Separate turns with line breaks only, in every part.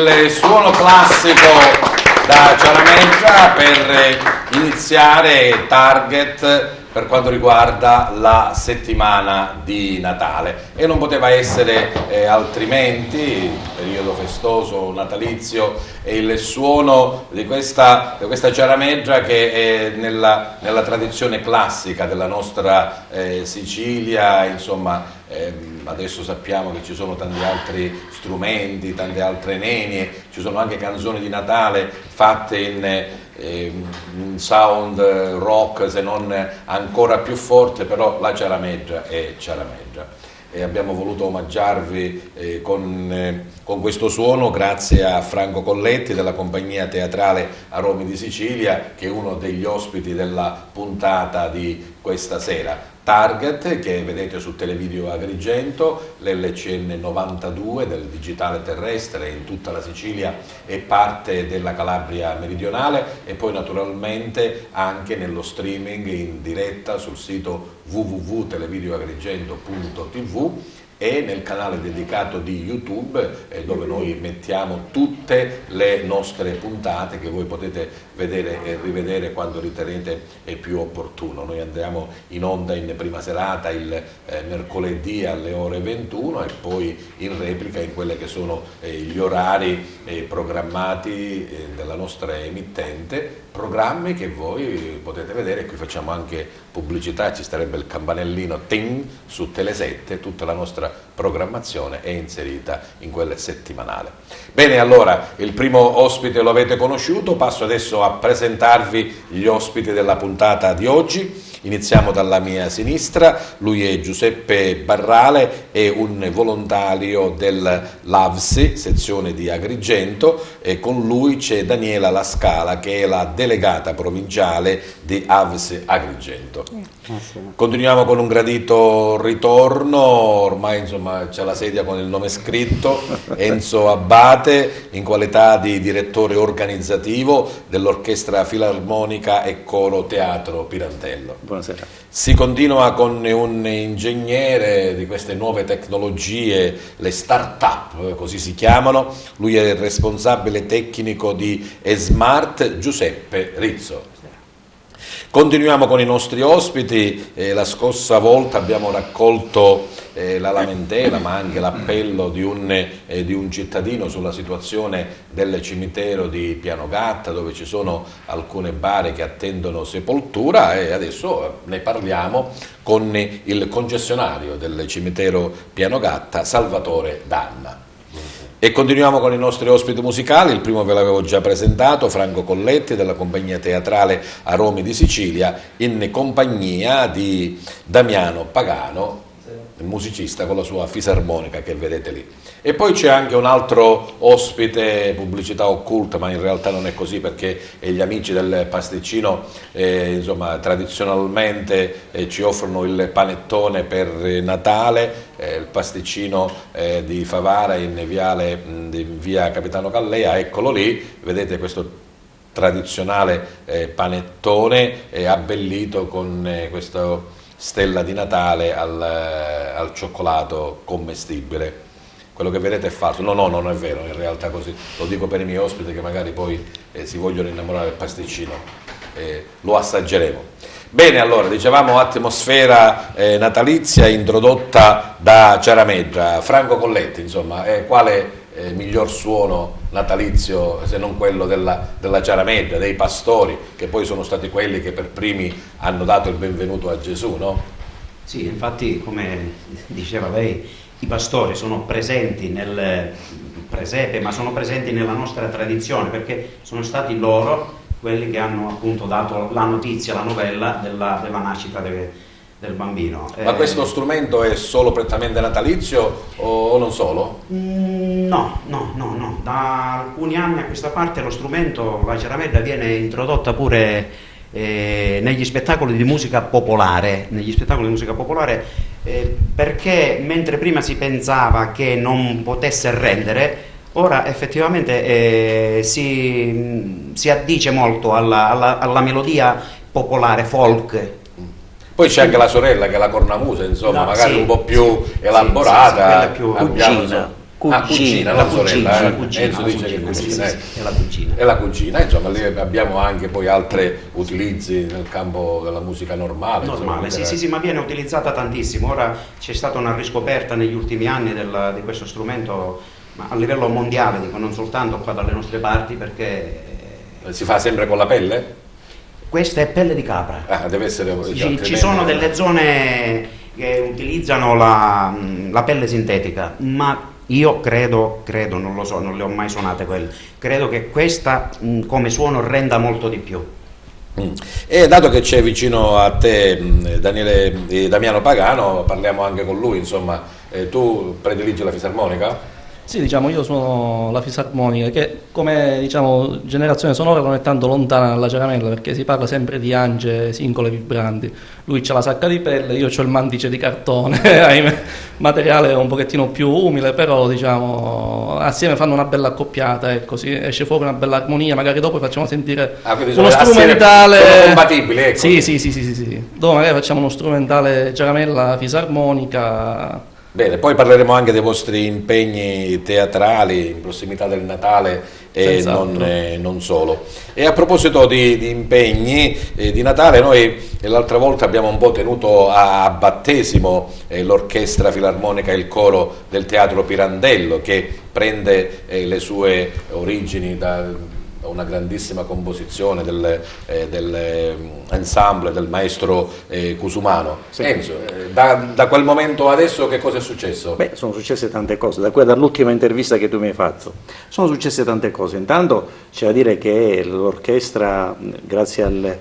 il suono classico da Ciarameggia per iniziare Target per quanto riguarda la settimana di Natale, e non poteva essere altrimenti, periodo festoso natalizio, e il suono di questa Ciarameggia che è nella tradizione classica della nostra Sicilia. Insomma, adesso sappiamo che ci sono tanti altri strumenti, tante altre nenie, ci sono anche canzoni di Natale fatte in sound rock, se non ancora più forte, però la Ciarameggia è Ciarameggia. E abbiamo voluto omaggiarvi con questo suono grazie a Franco Colletti della compagnia teatrale Aromi di Sicilia, che è uno degli ospiti della puntata di questa sera. Target, che vedete su Televideo Agrigento, l'LCN 92 del digitale terrestre in tutta la Sicilia e parte della Calabria meridionale, e poi naturalmente anche nello streaming in diretta sul sito www.televideoagrigento.tv e nel canale dedicato di YouTube, dove noi mettiamo tutte le nostre puntate che voi potete vedere e rivedere quando ritenete è più opportuno. Noi andiamo in onda in prima serata il mercoledì alle ore 21 e poi in replica in quelle che sono gli orari programmati della nostra emittente, programmi che voi potete vedere. Qui facciamo anche pubblicità, ci starebbe il campanellino ting su Tele7, tutta la nostra programmazione è inserita in quel settimanale. Bene, allora il primo ospite lo avete conosciuto, passo adesso a presentarvi gli ospiti della puntata di oggi. Iniziamo dalla mia sinistra, lui è Giuseppe Barrale, è un volontario dell'AVSI, sezione di Agrigento, e con lui c'è Daniela Lascala, che è la delegata provinciale di AVSI Agrigento. Continuiamo con un gradito ritorno, ormai insomma c'è la sedia con il nome scritto, Enzo Abbate, in qualità di direttore organizzativo dell'Orchestra Filarmonica e Coro Teatro Pirandello.
Buonasera.
Si continua con un ingegnere di queste nuove tecnologie, le start-up, così si chiamano. Lui è il responsabile tecnico di eSmart, Giuseppe Rizzo. Continuiamo con i nostri ospiti. La scorsa volta abbiamo raccolto la lamentela, ma anche l'appello di un cittadino sulla situazione del cimitero di Pianogatta, dove ci sono alcune bare che attendono sepoltura, e adesso ne parliamo con il concessionario del cimitero Pianogatta, Salvatore Danna. E continuiamo con i nostri ospiti musicali. Il primo ve l'avevo già presentato, Franco Colletti della compagnia teatrale Aromi di Sicilia, in compagnia di Damiano Pagano, il musicista con la sua fisarmonica che vedete lì. E poi c'è anche un altro ospite, pubblicità occulta, ma in realtà non è così, perché gli amici del pasticcino insomma tradizionalmente ci offrono il panettone per Natale, il pasticcino di Favara in via Capitano Callea. Eccolo lì, vedete questo tradizionale panettone abbellito con questo stella di Natale al cioccolato commestibile. Quello che vedete è falso. No, non è vero, in realtà così. Lo dico per i miei ospiti che magari poi si vogliono innamorare del pasticcino. Lo assaggeremo. Bene, allora, dicevamo atmosfera natalizia introdotta da Ciarameggia. Franco Colletti, insomma, quale miglior suono natalizio se non quello della Ciarameggia, dei pastori, che poi sono stati quelli che per primi hanno dato il benvenuto a Gesù, no?
Sì, infatti, come diceva lei, i pastori sono presenti nel presepe, ma sono presenti nella nostra tradizione, perché sono stati loro quelli che hanno appunto dato la notizia, la novella della nascita del bambino.
Ma questo strumento è solo prettamente natalizio o non solo?
No, da alcuni anni a questa parte lo strumento, la Ciarameggia, viene introdotta pure negli spettacoli di musica popolare, perché mentre prima si pensava che non potesse rendere, ora effettivamente si addice molto alla melodia popolare, folk.
Poi c'è anche la sorella che è la cornamusa, insomma,
No,
magari
sì,
un po' più elaborata.
quella più cugina.
cugina, non sorella. Enzo dice che
cugina,
è
la cugina.
È la cugina, insomma, lì abbiamo anche poi altri utilizzi nel campo della musica normale.
Normale, sì, ma viene utilizzata tantissimo. Ora c'è stata una riscoperta negli ultimi anni di questo strumento, ma a livello mondiale, dico, non soltanto qua dalle nostre parti, perché...
Si fa sempre con la pelle?
Questa è pelle di capra.
Deve essere...
Ci sono delle zone che utilizzano la pelle sintetica, ma io credo, non lo so, non le ho mai suonate quelle, credo che questa come suono renda molto di più.
E dato che c'è vicino a te Damiano Pagano, parliamo anche con lui, insomma, tu prediligi la fisarmonica?
Sì, diciamo, io suono la fisarmonica, che come diciamo generazione sonora non è tanto lontana dalla ciaramella, perché si parla sempre di ance singole vibranti. Lui c'ha la sacca di pelle, io c'ho il mantice di cartone, ahimè, materiale un pochettino più umile, però diciamo assieme fanno una bella accoppiata, ecco, esce fuori una bella armonia, magari dopo facciamo sentire uno strumentale.
Sono compatibili, ecco.
Sì. Dopo magari facciamo uno strumentale ciaramella, fisarmonica.
Bene, poi parleremo anche dei vostri impegni teatrali in prossimità del Natale e non solo. E a proposito di impegni di Natale, noi l'altra volta abbiamo un po' tenuto a battesimo l'Orchestra Filarmonica e il Coro del Teatro Pirandello, che prende le sue origini da una grandissima composizione dell'ensemble del maestro Cusumano.
Sì.
Enzo, da quel momento adesso che cosa è successo?
Beh, sono successe tante cose, dall'ultima intervista che tu mi hai fatto. Sono successe tante cose. Intanto c'è da dire che l'orchestra, grazie al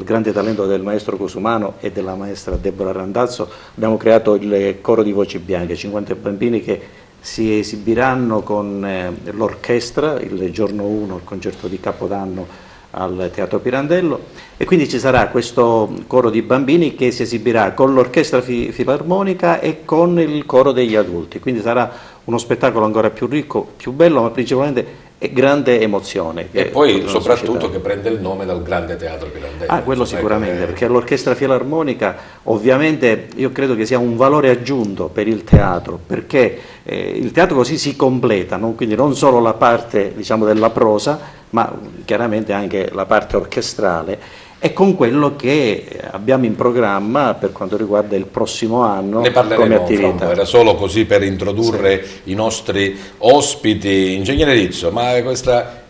grande talento del maestro Cusumano e della maestra Deborah Randazzo, abbiamo creato il coro di voci bianche, 50 bambini che si esibiranno con l'orchestra il giorno 1, il concerto di Capodanno al Teatro Pirandello, e quindi ci sarà questo coro di bambini che si esibirà con l'orchestra filarmonica e con il coro degli adulti, quindi sarà uno spettacolo ancora più ricco, più bello, ma principalmente grande emozione.
E poi soprattutto che prende il nome dal grande Teatro Pirandello.
Quello sicuramente, perché l'orchestra filarmonica ovviamente io credo che sia un valore aggiunto per il teatro, perché il teatro così si completa, quindi non solo la parte diciamo della prosa, ma chiaramente anche la parte orchestrale, e con quello che abbiamo in programma per quanto riguarda il prossimo anno
ne parleremo
come attività.
Era solo così per introdurre i nostri ospiti. Ingegnere Rizzo, ma questa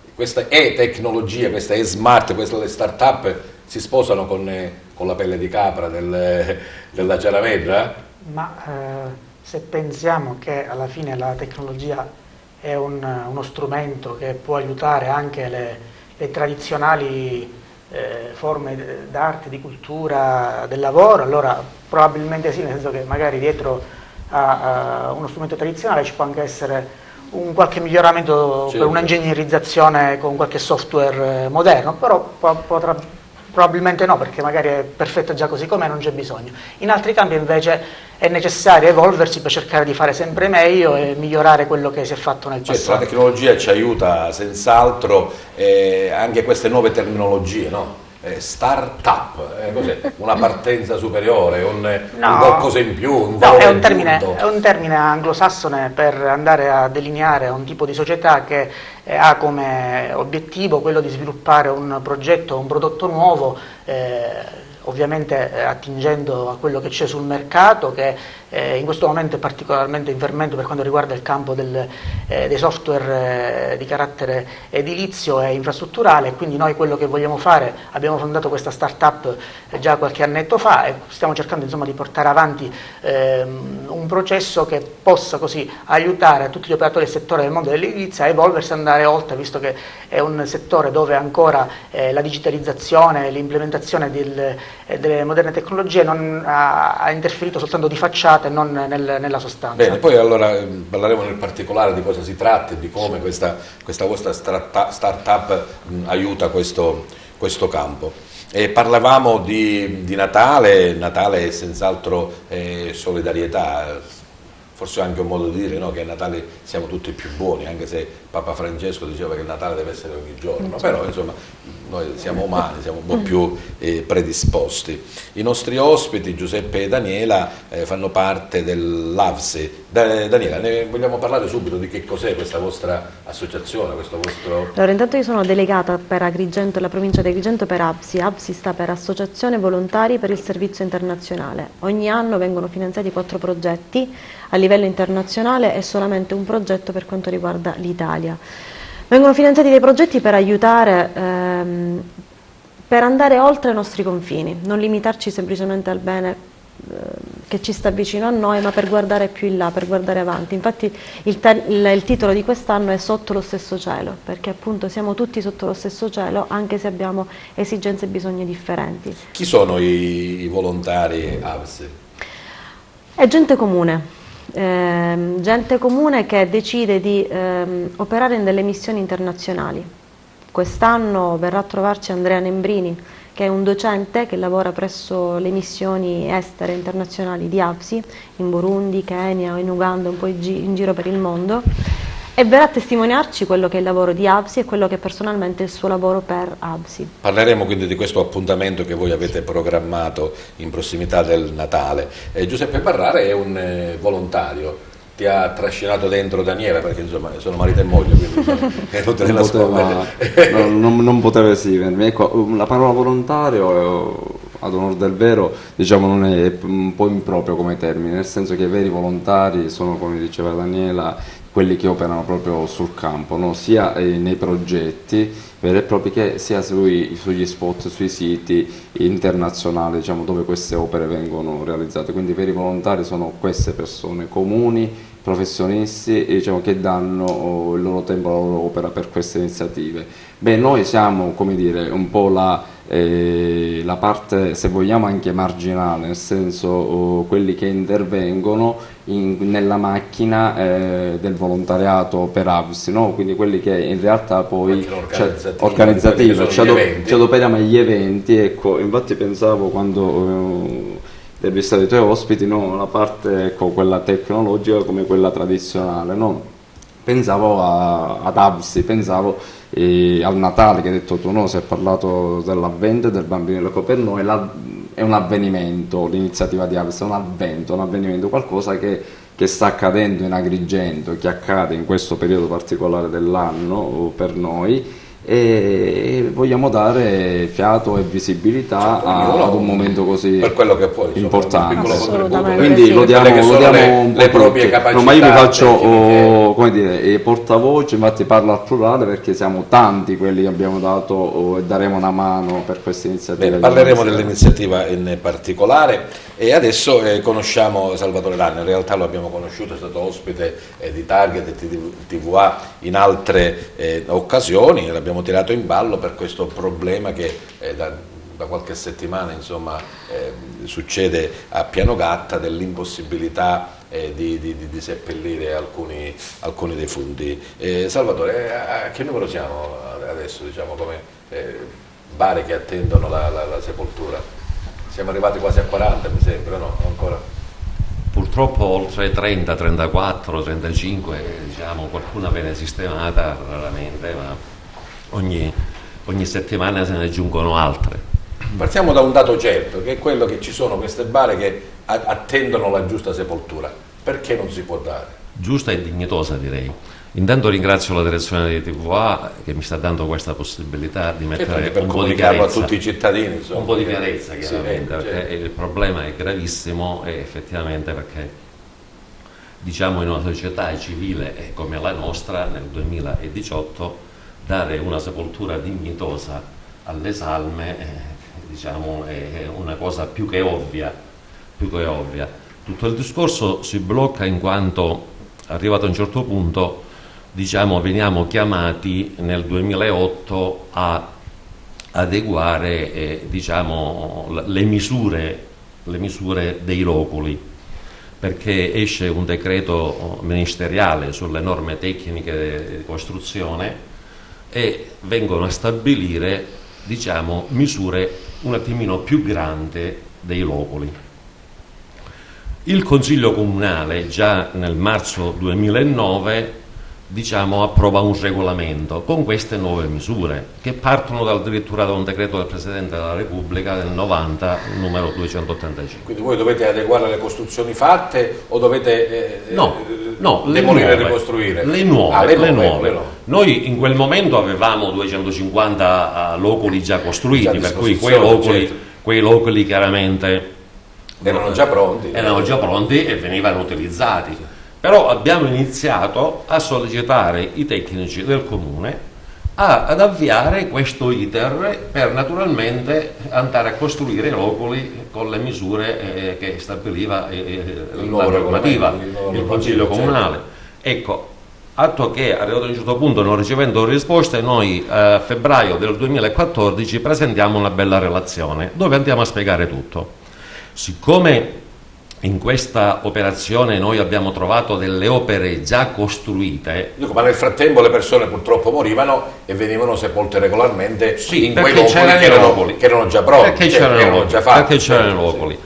e-tecnologia, questa e-smart, queste start-up si sposano con la pelle di capra della ciaramella?
Ma se pensiamo che alla fine la tecnologia è uno strumento che può aiutare anche le tradizionali forme d'arte, di cultura, del lavoro, allora probabilmente sì, nel senso che magari dietro a uno strumento tradizionale ci può anche essere un qualche miglioramento, certo, per un'ingegnerizzazione con qualche software moderno, però probabilmente no, perché magari è perfetta già così com'è, non c'è bisogno. In altri campi invece è necessario evolversi per cercare di fare sempre meglio e migliorare quello che si è fatto nel passato.
La tecnologia ci aiuta senz'altro, anche queste nuove terminologie, no? Start-up, cos'è? Una partenza superiore, un qualcosa in più, un valore aggiunto.
È un termine anglosassone per andare a delineare un tipo di società che ha come obiettivo quello di sviluppare un progetto, un prodotto nuovo, ovviamente attingendo a quello che c'è sul mercato, che in questo momento è particolarmente in fermento per quanto riguarda il campo dei software di carattere edilizio e infrastrutturale. Quindi noi quello che vogliamo fare, abbiamo fondato questa startup già qualche annetto fa e stiamo cercando insomma di portare avanti un processo che possa così aiutare a tutti gli operatori del settore del mondo dell'edilizia a evolversi e andare oltre, visto che è un settore dove ancora la digitalizzazione, l'implementazione delle moderne tecnologie non ha interferito soltanto di facciata e non nella sostanza.
Bene, poi allora parleremo nel particolare di cosa si tratta e di come questa vostra startup aiuta questo campo. Parlavamo di Natale è senz'altro solidarietà, forse è anche un modo di dire, no? Che a Natale siamo tutti più buoni, anche se Papa Francesco diceva che il Natale deve essere ogni giorno, però insomma noi siamo umani, siamo un po' più predisposti. I nostri ospiti, Giuseppe e Daniela, fanno parte dell'AVSI. Daniela, ne vogliamo parlare subito di che cos'è questa vostra associazione, questo vostro...
Allora, intanto io sono delegata per Agrigento, la provincia di Agrigento, per AVSI. AVSI sta per Associazione Volontari per il Servizio Internazionale. Ogni anno vengono finanziati 4 progetti a livello internazionale e solamente un progetto per quanto riguarda l'Italia. Vengono finanziati dei progetti per aiutare, per andare oltre i nostri confini, non limitarci semplicemente al bene che ci sta vicino a noi, ma per guardare più in là, per guardare avanti. Infatti il titolo di quest'anno è Sotto lo stesso cielo, perché appunto siamo tutti sotto lo stesso cielo, anche se abbiamo esigenze e bisogni differenti.
Chi sono i volontari AVSI?
È gente comune. Gente comune che decide di operare in delle missioni internazionali. Quest'anno verrà a trovarci Andrea Nembrini, che è un docente che lavora presso le missioni estere internazionali di AVSI in Burundi, Kenya, in Uganda, un po' in giro per il mondo, e verrà a testimoniarci quello che è il lavoro di AVSI e quello che personalmente è il suo lavoro per AVSI.
Parleremo quindi di questo appuntamento che voi avete programmato in prossimità del Natale. Giuseppe Barrare è un volontario, ti ha trascinato dentro Daniela, perché insomma sono marito e moglie, quindi è inutile nascondere.
Non poteva esimermi. Ecco, la parola volontario, ad onor del vero, diciamo, non è un po' improprio come termine, nel senso che i veri volontari sono, come diceva Daniela, quelli che operano proprio sul campo, no? Sia nei progetti veri e propri che sia sugli spot, sui siti internazionali, diciamo, dove queste opere vengono realizzate. Quindi i veri volontari sono queste persone comuni, professionisti, diciamo, che danno il loro tempo, la loro opera per queste iniziative. Beh, noi siamo, come dire, un po' la parte, se vogliamo, anche marginale, nel senso quelli che intervengono nella macchina del volontariato per AVSI, no? Quindi quelli che in realtà poi organizzativo, ci adoperiamo agli eventi. Ecco, infatti pensavo quando intervistare i tuoi ospiti, no? La parte, ecco, quella tecnologica come quella tradizionale, no? Pensavo ad AVSI, pensavo al Natale che hai detto tu, no? Si è parlato dell'avvento e del bambino, ecco, per noi è un avvenimento, l'iniziativa di AVSI è un avvenimento, qualcosa che sta accadendo in Agrigento, che accade in questo periodo particolare dell'anno per noi, e vogliamo dare fiato e visibilità ad un momento così
per quello che può, insomma,
importante. Quindi lo diamo un po'
le proprie capacità.
No, ma io mi faccio come dire, portavoce, infatti parlo al plurale perché siamo tanti quelli che abbiamo dato e daremo una mano per questa iniziativa.
Bene, parleremo dell'iniziativa in particolare e adesso conosciamo Salvatore Lanni. In realtà lo abbiamo conosciuto, è stato ospite di Target e TVA in altre occasioni, l'abbiamo tirato in ballo per questo problema che da qualche settimana, insomma, succede a Pianogatta, dell'impossibilità di seppellire alcuni defunti. Salvatore, a che numero siamo adesso, diciamo, come bare che attendono la sepoltura? Siamo arrivati quasi a 40, mi sembra, no? Ancora?
Purtroppo oltre 30, 34, 35, diciamo, qualcuna viene sistemata raramente, ma ogni settimana se ne aggiungono altre.
Partiamo da un dato certo, che è quello che ci sono queste bare che attendono la giusta sepoltura. Perché non si può dare?
Giusta e dignitosa, direi. Intanto ringrazio la direzione di TVA che mi sta dando questa possibilità di mettere
per
un po' di
chiarezza a
chiarezza,
tutti i cittadini, insomma.
un po' di chiarezza, chiaramente,
sì,
perché il problema è gravissimo, e effettivamente, perché diciamo in una società civile come la nostra nel 2018 dare una sepoltura dignitosa alle salme diciamo è una cosa più che ovvia. Tutto il discorso si blocca in quanto, arrivato a un certo punto, diciamo, veniamo chiamati nel 2008 a adeguare diciamo, le misure dei loculi, perché esce un decreto ministeriale sulle norme tecniche di costruzione e vengono a stabilire, diciamo, misure un attimino più grandi dei loculi. Il Consiglio Comunale già nel marzo 2009 diciamo, approva un regolamento con queste nuove misure che partono addirittura da un decreto del Presidente della Repubblica del 90, numero 285.
Quindi voi dovete adeguare le costruzioni fatte o dovete demolire e ricostruire?
Le nuove. Noi in quel momento avevamo 250 loculi già costruiti, per cui quei loculi chiaramente
erano già pronti
e venivano utilizzati. Però abbiamo iniziato a sollecitare i tecnici del comune ad avviare questo iter per naturalmente andare a costruire i loculi con le misure che stabiliva la normativa, il Consiglio Comunale. Ecco, atto che arrivato a un certo punto non ricevendo risposte, noi a febbraio del 2014 presentiamo una bella relazione dove andiamo a spiegare tutto. Siccome in questa operazione noi abbiamo trovato delle opere già costruite.
Ma nel frattempo le persone purtroppo morivano e venivano sepolte regolarmente
sì,
in quei loculi che erano già pronti,
perché c'erano i loculi.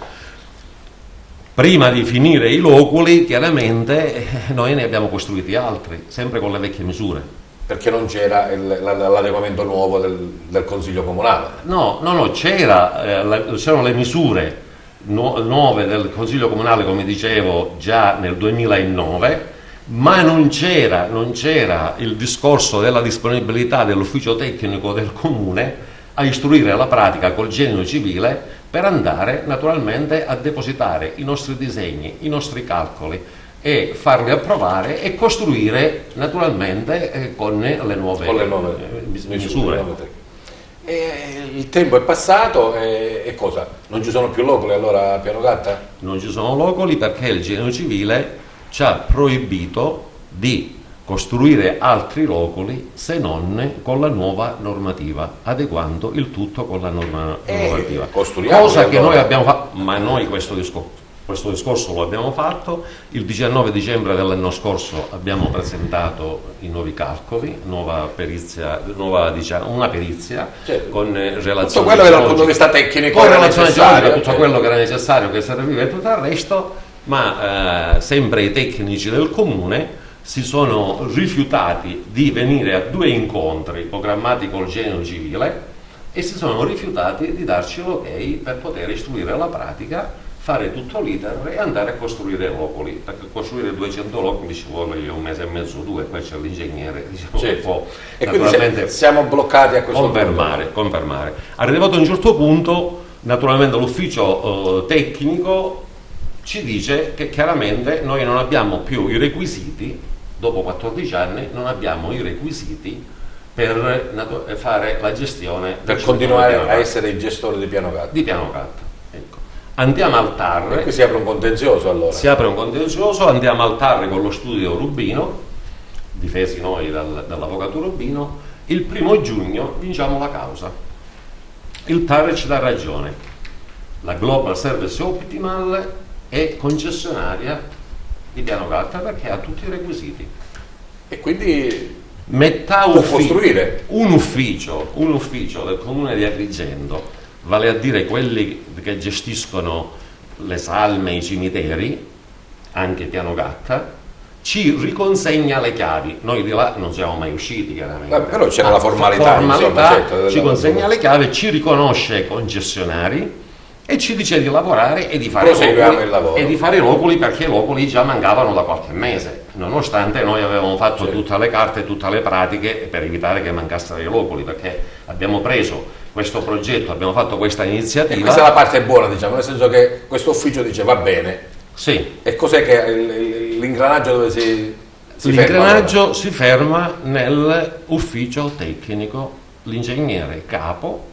Prima di finire i loculi, chiaramente, noi ne abbiamo costruiti altri, sempre con le vecchie misure.
Perché non c'era l'adeguamento nuovo del Consiglio Comunale?
No, c'erano le misure nuove del Consiglio Comunale, come dicevo, già nel 2009, ma non c'era il discorso della disponibilità dell'ufficio tecnico del Comune a istruire la pratica col genio civile per andare naturalmente a depositare i nostri disegni, i nostri calcoli e farli approvare e costruire naturalmente con le nuove misure.
Il tempo è passato e cosa? Non ci sono più loculi allora a Piano Gatta?
Non ci sono loculi perché il genio civile ci ha proibito di costruire altri loculi se non con la nuova normativa, adeguando il tutto con la normativa. Cosa che noi abbiamo fatto, ma noi questo discorso lo abbiamo fatto. Il 19 dicembre dell'anno scorso abbiamo presentato i nuovi calcoli, una perizia certo, con relazione
tutto quello che dal punto di vista tecnico
era necessario, tutto quello che era necessario, che serviva e tutto il resto, ma sempre i tecnici del comune si sono rifiutati di venire a 2 incontri programmati col genio civile e si sono rifiutati di darci l'ok per poter istruire la pratica, fare tutto l'iter e andare a costruire loculi, perché costruire 200 loculi ci vuole 1 mese e mezzo, 2, poi c'è l'ingegnere, diciamo, che può
e quindi siamo bloccati a questo
confermare. Arrivato a un certo punto, naturalmente l'ufficio tecnico ci dice che chiaramente noi non abbiamo più i requisiti, dopo 14 anni non abbiamo i requisiti per fare la gestione
per continuare a essere il gestore di Piano Gatta.
Andiamo al TAR.
E qui si apre un contenzioso allora.
Si apre un contenzioso, andiamo al TAR con lo studio Rubino, difesi noi dall'avvocato Rubino. Il 1° giugno vinciamo la causa. Il TAR ci dà ragione. La Global Service Optimal è concessionaria di Piano Gatta perché ha tutti i requisiti.
E quindi
può costruire un ufficio del comune di Agrigento, vale a dire quelli che gestiscono le salme, i cimiteri, anche Piano Gatta, ci riconsegna le chiavi. Noi di là non siamo mai usciti, chiaramente.
Però c'era la formalità certo,
ci consegna le chiavi, ci riconosce concessionari e ci dice di lavorare e di fare i loculi perché i loculi già mancavano da qualche mese, nonostante noi avevamo fatto tutte le carte, tutte le pratiche per evitare che mancassero i loculi, perché abbiamo preso questo progetto, abbiamo fatto questa iniziativa.
E questa è la parte buona, diciamo, nel senso che questo ufficio dice va bene.
Sì.
E cos'è che l'ingranaggio dove si
L'ingranaggio si ferma nell'ufficio tecnico, l'ingegnere capo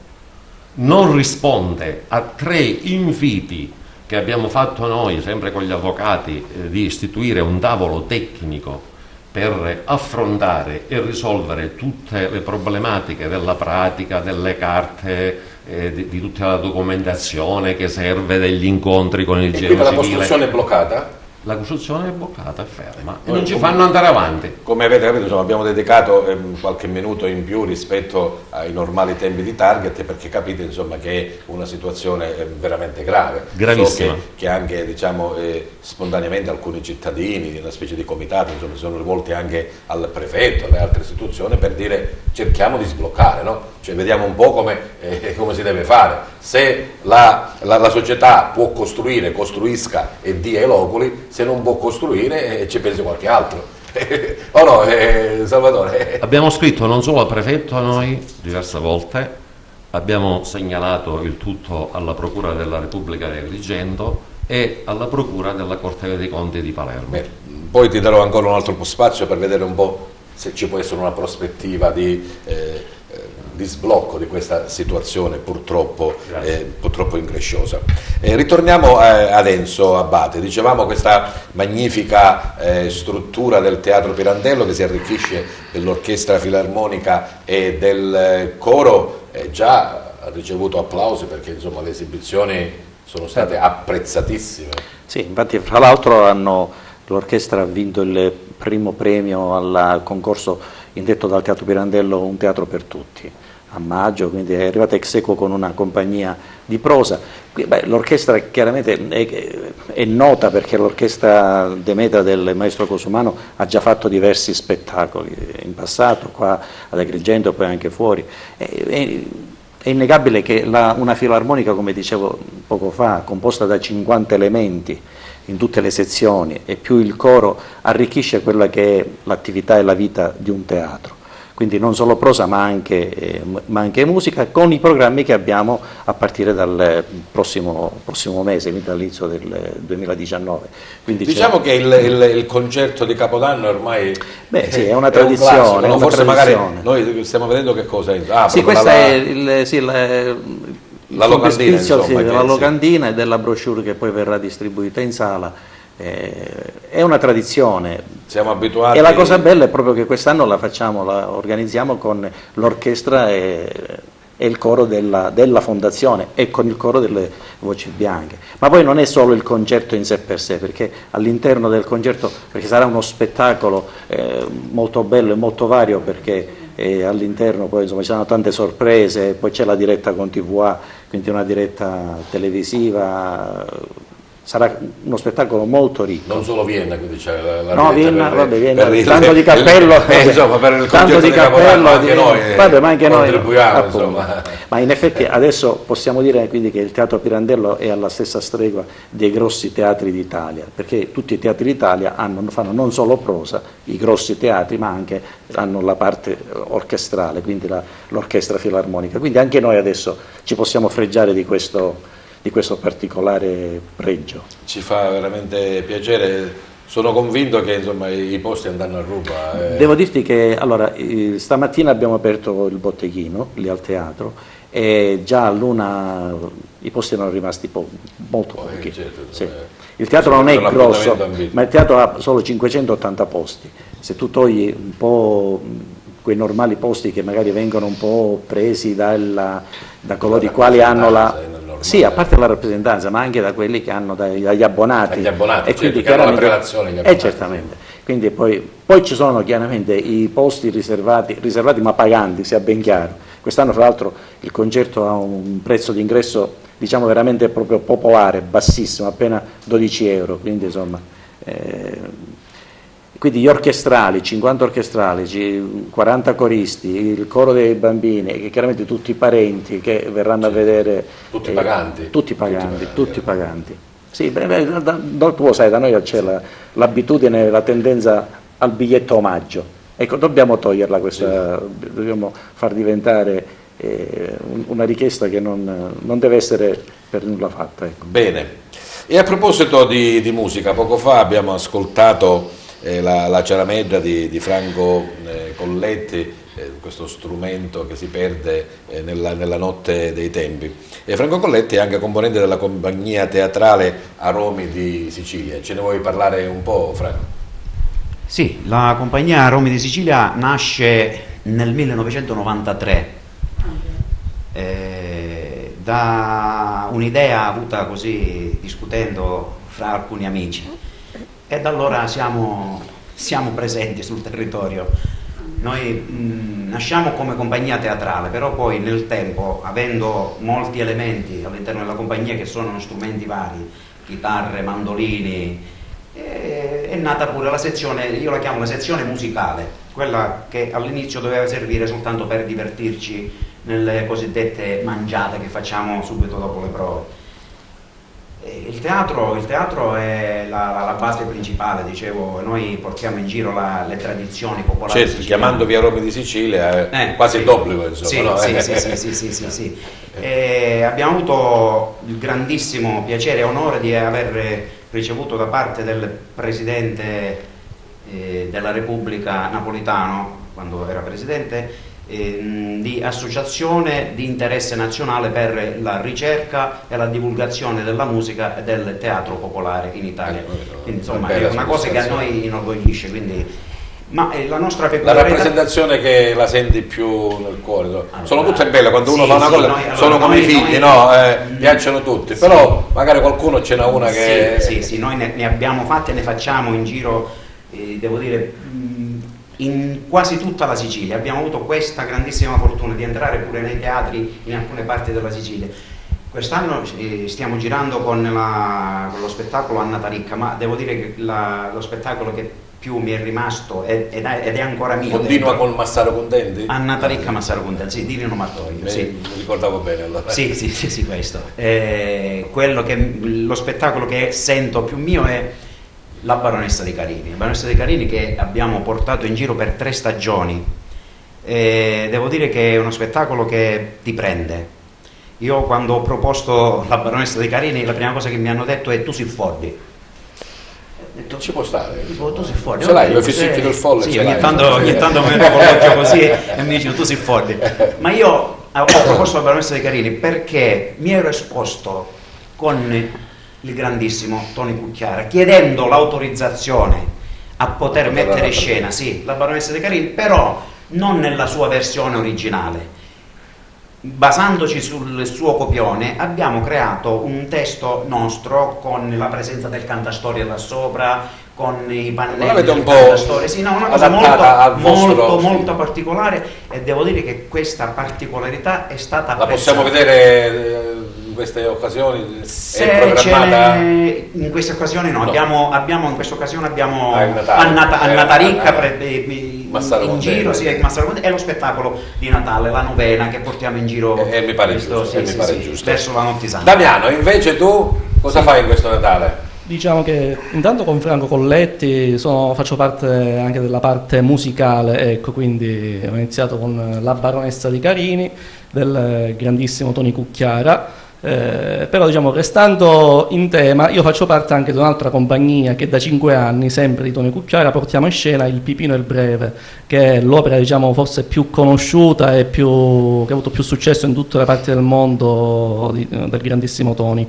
non risponde a 3 inviti che abbiamo fatto noi, sempre con gli avvocati, di istituire un tavolo tecnico per affrontare e risolvere tutte le problematiche della pratica, delle carte, di tutta la documentazione che serve, degli incontri con il genio civile.
E quindi la costruzione è bloccata?
la costruzione è bloccata, è ferma e non ci fanno andare avanti.
Come avete capito, insomma, abbiamo dedicato qualche minuto in più rispetto ai normali tempi di target, perché capite, insomma, che è una situazione veramente grave.
Gravissima.
So che anche, diciamo, spontaneamente alcuni cittadini, una specie di comitato, insomma, si sono rivolti anche al prefetto, alle altre istituzioni, per dire cerchiamo di sbloccare, no? Cioè, vediamo un po' come si deve fare. Se la società può costruire, costruisca e dia i loculi; se non può costruire, ci pensi qualche altro. O no, Salvatore?
Abbiamo scritto non solo al prefetto, a noi diverse volte, abbiamo segnalato il tutto alla Procura della Repubblica di Agrigento e alla Procura della Corte dei Conti di Palermo.
Beh, poi ti darò ancora un altro po' spazio per vedere un po' se ci può essere una prospettiva di sblocco di questa situazione purtroppo incresciosa. Ritorniamo ad Enzo Abate. Dicevamo questa magnifica struttura del Teatro Pirandello, che si arricchisce dell'orchestra filarmonica e del coro, già ha ricevuto applausi, perché insomma le esibizioni sono state apprezzatissime.
Sì, infatti fra l'altro l'orchestra ha vinto il primo premio al concorso indetto dal Teatro Pirandello, Un teatro per tutti, a maggio, quindi è arrivata ex aequo con una compagnia di prosa. L'orchestra chiaramente è nota perché l'orchestra Demetra del maestro Cosumano ha già fatto diversi spettacoli in passato, qua ad Agrigento e poi anche fuori. È innegabile che una filarmonica, come dicevo poco fa, composta da 50 elementi in tutte le sezioni e più il coro, arricchisce quella che è l'attività e la vita di un teatro. Quindi non solo prosa ma anche musica, con i programmi che abbiamo a partire dal prossimo mese, quindi dall'inizio del 2019. Quindi
diciamo che il concerto di Capodanno ormai
sì, è una tradizione.
Un forse magari noi stiamo vedendo che cosa è.
Sì, questa è la
locandina, insomma,
della locandina e della brochure che poi verrà distribuita in sala. È una tradizione.
Siamo abituati.
E la cosa bella è proprio che quest'anno la organizziamo con l'orchestra e il coro della fondazione e con il coro delle Voci Bianche. Ma poi non è solo il concerto in sé per sé, perché all'interno del concerto, perché sarà uno spettacolo molto bello e molto vario, perché all'interno poi insomma ci saranno tante sorprese, poi c'è la diretta con TVA, quindi una diretta televisiva. Sarà uno spettacolo molto ricco.
Non solo Vienna, quindi c'è la
no, Vienna, tanto di cappello,
insomma, per il
tanto di cappello,
anche noi
ma anche
contribuiamo,
noi,
insomma.
Ma in effetti adesso possiamo dire quindi che il Teatro Pirandello è alla stessa stregua dei grossi teatri d'Italia, perché tutti i teatri d'Italia fanno non solo prosa, i grossi teatri, ma anche hanno la parte orchestrale, quindi l'orchestra filarmonica. Quindi anche noi adesso ci possiamo fregiare di questo particolare pregio.
Ci fa veramente piacere, sono convinto che insomma i posti andranno a ruba.
Devo dirti che allora stamattina abbiamo aperto il botteghino lì al teatro e già all'una i posti erano rimasti molto pochi.
Certo,
sì. Il teatro non è grosso, ma il teatro ha solo 580 posti. Se tu togli un po' quei normali posti che magari vengono un po' presi da coloro i quali hanno sì, a parte la rappresentanza, ma anche da quelli che hanno dagli abbonati.
Dagli abbonati,
e quindi
certo, che hanno la prelazione gli abbonati.
Certamente. Quindi poi ci sono chiaramente i posti riservati ma paganti, sia ben chiaro. Quest'anno fra l'altro il concerto ha un prezzo di ingresso diciamo veramente proprio popolare, bassissimo, appena 12 euro, quindi insomma... Quindi gli orchestrali, 50 orchestrali, 40 coristi, il coro dei bambini, che chiaramente tutti i parenti che verranno a vedere...
Tutti paganti.
Tutti paganti. Sì, tu lo sai, da noi c'è l'abitudine, la tendenza al biglietto omaggio. Ecco, dobbiamo toglierla questa, dobbiamo far diventare una richiesta che non deve essere per nulla fatta. Ecco.
Bene. E a proposito di musica, poco fa abbiamo ascoltato... la ciaramedda di Franco Colletti, questo strumento che si perde nella notte dei tempi. Franco Colletti è anche componente della compagnia teatrale Aromi di Sicilia. Ce ne vuoi parlare un po', Franco?
Sì, la compagnia Aromi di Sicilia nasce nel 1993 da un'idea avuta così discutendo fra alcuni amici. e da allora siamo presenti sul territorio. Noi nasciamo come compagnia teatrale, però poi nel tempo, avendo molti elementi all'interno della compagnia che sono strumenti vari, chitarre, mandolini, è nata pure la sezione, io la chiamo la sezione musicale, quella che all'inizio doveva servire soltanto per divertirci nelle cosiddette mangiate che facciamo subito dopo le prove. Il teatro è la base principale, dicevo, noi portiamo in giro le tradizioni popolari.
Certo, chiamando Via Roma di Sicilia quasi il d'obbligo, insomma.
Sì,
no?
sì. Abbiamo avuto il grandissimo piacere e onore di aver ricevuto da parte del Presidente della Repubblica Napolitano, quando era Presidente, di associazione di interesse nazionale per la ricerca e la divulgazione della musica e del teatro popolare in Italia. Quindi, insomma, è una cosa che a noi inorgoglisce. Ma la nostra peculiarità...
La rappresentazione che la senti più nel cuore, sono tutte belle, quando uno fa una cosa, sono come i figli, piacciono tutti, però magari qualcuno ce n'ha una che...
Sì, noi ne abbiamo fatte e ne facciamo in giro, devo dire, in quasi tutta la Sicilia. Abbiamo avuto questa grandissima fortuna di entrare pure nei teatri in alcune parti della Sicilia. Quest'anno stiamo girando con lo spettacolo Annata Ricca, ma devo dire che lo spettacolo che più mi è rimasto ed è ancora mio.
Continua con Massaro Contenti?
Annata Ricca, Massaro Contenti, sì, di Rino Martoglio. Sì.
Mi ricordavo bene allora.
Sì, questo. Lo spettacolo che sento più mio è La Baronessa dei Carini. La Baronessa dei Carini che abbiamo portato in giro per 3 stagioni. Devo dire che è uno spettacolo che ti prende. Io quando ho proposto La Baronessa dei Carini, la prima cosa che mi hanno detto è: tu sei fuori.
Non ci può stare.
Tu sei fuori.
Ce l'hai, lo fissicchi del folle.
Sì, ogni tanto mi vedo con l'occhio così e mi dicono: tu sei fuori. Ma io ho proposto La Baronessa dei Carini perché mi ero esposto con il grandissimo Tony Cucchiara, chiedendo l'autorizzazione a poter mettere in scena, La Baronessa dei Carini, però non nella sua versione originale. Basandoci sul suo copione abbiamo creato un testo nostro con la presenza del cantastorie là sopra, con i pannelli del cantastorie, una cosa molto particolare, e devo dire che questa particolarità è stata
apprezzata. La possiamo vedere in queste occasioni?
In queste occasioni no, in questa occasione abbiamo Annata Ricca in giro, Massaro Contenti, e lo spettacolo di Natale, la novena che portiamo in giro
mi pare giusto.
verso la notte santa.
Damiano, invece tu cosa fai in questo Natale?
Diciamo che intanto con Franco Colletti faccio parte anche della parte musicale, ecco, quindi ho iniziato con La Baronessa di Carini del grandissimo Tony Cucchiara. Però diciamo, restando in tema, io faccio parte anche di un'altra compagnia che da 5 anni, sempre di Tony Cucchiara, portiamo in scena Il Pipino e il Breve, che è l'opera diciamo forse più conosciuta e che ha avuto più successo in tutte le parti del mondo del grandissimo Tony.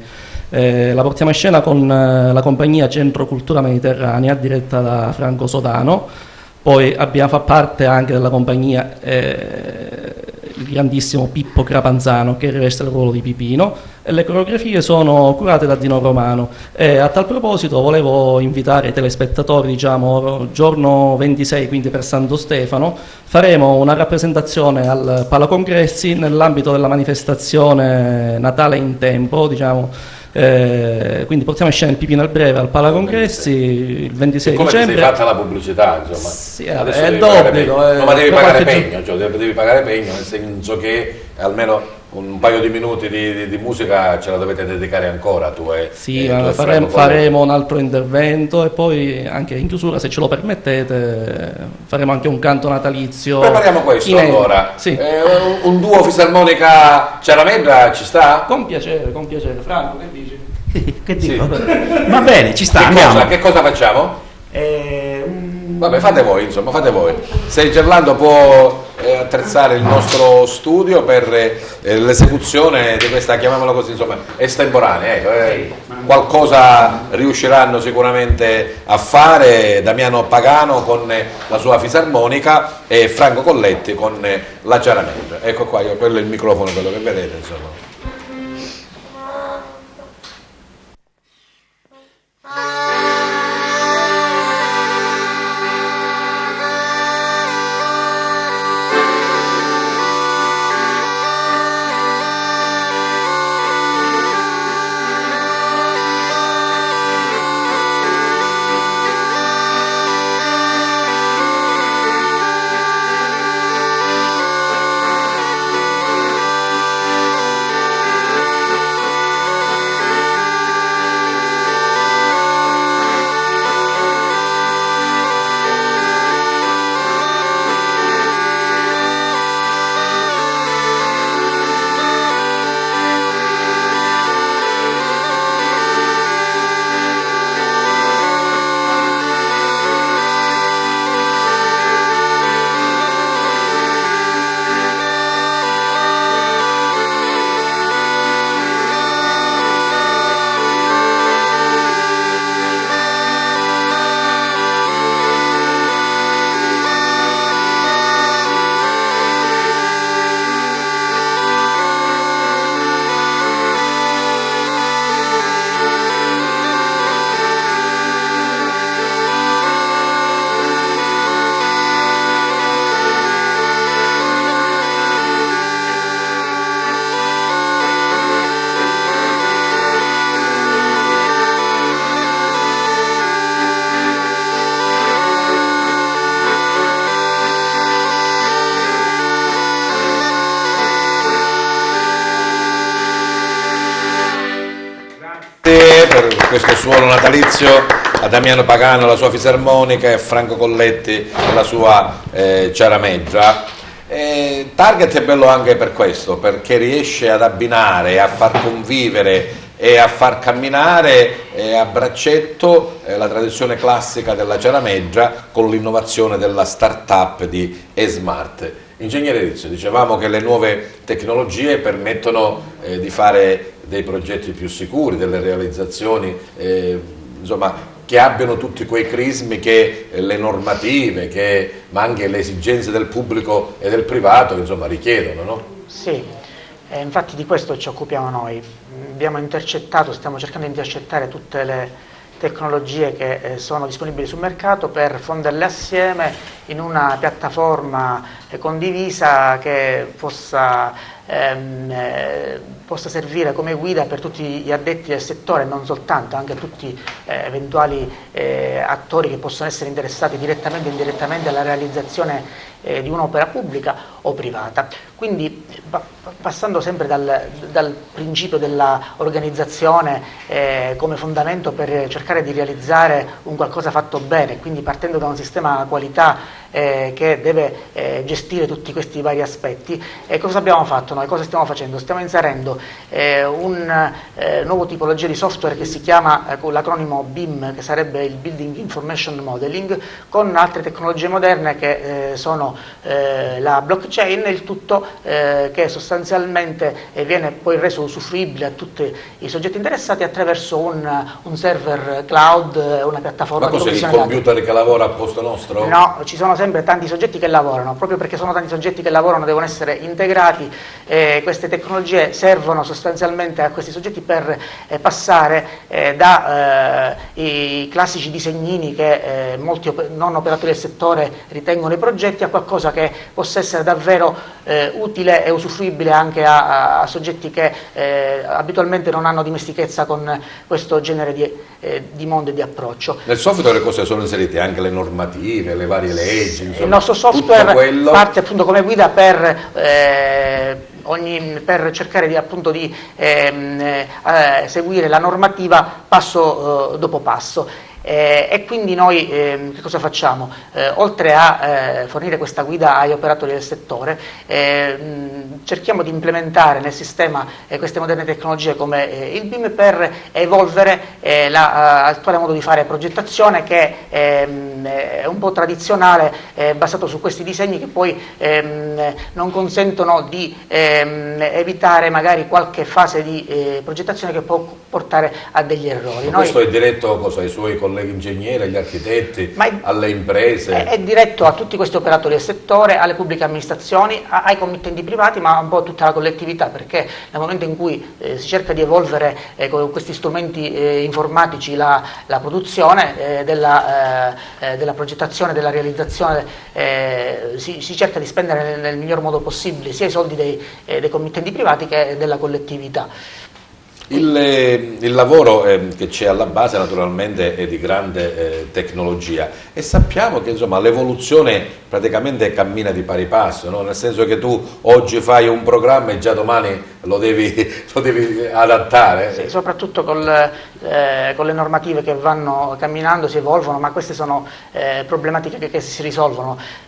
La portiamo in scena con la compagnia Centro Cultura Mediterranea diretta da Franco Sodano. Poi fa parte anche della compagnia il grandissimo Pippo Crapanzano, che riveste il ruolo di Pipino, e le coreografie sono curate da Dino Romano. E a tal proposito volevo invitare i telespettatori, diciamo, giorno 26, quindi per Santo Stefano, faremo una rappresentazione al Palacongressi nell'ambito della manifestazione Natale in Tempo, diciamo. Quindi portiamo in scena Il Pipino al Breve al Palacongressi il 26
come
dicembre.
Come ti sei fatta la pubblicità, insomma?
Sì, è d'obbligo.
No, ma devi pagare pegno, devi pagare pegno, nel senso che almeno un paio di minuti di musica ce la dovete dedicare ancora tu e
faremo un altro intervento, e poi anche in chiusura, se ce lo permettete, faremo anche un canto natalizio.
Prepariamo questo allora.
Sì.
Un duo fisarmonica Ciaramella ci sta?
Con piacere. Franco, che dici?
Che dico? Sì. Va bene, ci sta.
Che cosa facciamo? Vabbè, fate voi. Se Gerlando può attrezzare il nostro studio per l'esecuzione di questa, chiamiamola così, insomma, estemporanea, qualcosa riusciranno sicuramente a fare Damiano Pagano con la sua fisarmonica e Franco Colletti con la Ciaramella. Ecco qua, quello è il microfono, quello che vedete, insomma. questo suono natalizio a Damiano Pagano, la sua fisarmonica, e a Franco Colletti, la sua ciarameggia. Target è bello anche per questo, perché riesce ad abbinare, a far convivere e a far camminare a braccetto la tradizione classica della ciarameggia con l'innovazione della start-up di eSmart. Ingegnere Rizzo, dicevamo che le nuove tecnologie permettono di fare dei progetti più sicuri, delle realizzazioni insomma, che abbiano tutti quei crismi che le normative, ma anche le esigenze del pubblico e del privato insomma, richiedono, no?
Sì, infatti di questo ci occupiamo noi. Abbiamo intercettato, stiamo cercando di intercettare tutte le tecnologie che sono disponibili sul mercato per fonderle assieme in una piattaforma condivisa che possa servire come guida per tutti gli addetti del settore, non soltanto, anche tutti eventuali attori che possono essere interessati direttamente o indirettamente alla realizzazione di un'opera pubblica o privata. Quindi passando sempre dal principio dell'organizzazione come fondamento per cercare di realizzare un qualcosa fatto bene, quindi partendo da un sistema qualità che deve gestire tutti questi vari aspetti, cosa abbiamo fatto noi? Cosa stiamo facendo? Stiamo inserendo un nuovo tipologia di software che si chiama con l'acronimo BIM, che sarebbe il Building Information Modeling, con altre tecnologie moderne che sono la blockchain, il tutto che sostanzialmente viene poi reso usufruibile a tutti i soggetti interessati attraverso un server cloud, una piattaforma.
Ma cos'è il computer che lavora a posto nostro?
No, ci sono sempre tanti soggetti che lavorano, proprio perché sono tanti soggetti che lavorano devono essere integrati. Queste tecnologie servono sostanzialmente a questi soggetti per passare dai classici disegnini che molti non operatori del settore ritengono i progetti a qualcosa che possa essere davvero utile e usufruibile anche a soggetti che abitualmente non hanno dimestichezza con questo genere di mondo e di approccio.
Nel software le cose sono inserite anche le normative, le varie leggi, insomma,
il nostro software parte appunto come guida per cercare di seguire la normativa passo dopo passo. E quindi noi che cosa facciamo? Oltre a fornire questa guida agli operatori del settore, cerchiamo di implementare nel sistema queste moderne tecnologie come il BIM per evolvere l'attuale modo di fare progettazione, che è un po' tradizionale, basato su questi disegni che poi non consentono di evitare magari qualche fase di progettazione che può portare a degli errori.
Questo è diretto ai suoi colleghi ingegneri, agli architetti, alle imprese?
È diretto a tutti questi operatori del settore, alle pubbliche amministrazioni, ai committenti privati, ma un po' a tutta la collettività, perché nel momento in cui si cerca di evolvere con questi strumenti informatici la produzione della progettazione, della realizzazione, si cerca di spendere nel miglior modo possibile sia i soldi dei committenti privati che della collettività.
Il lavoro che c'è alla base naturalmente è di grande tecnologia, e sappiamo che insomma l'evoluzione praticamente cammina di pari passo, no? Nel senso che tu oggi fai un programma e già domani lo devi adattare.
Sì, soprattutto con le normative che vanno camminando, si evolvono, ma queste sono problematiche che si risolvono.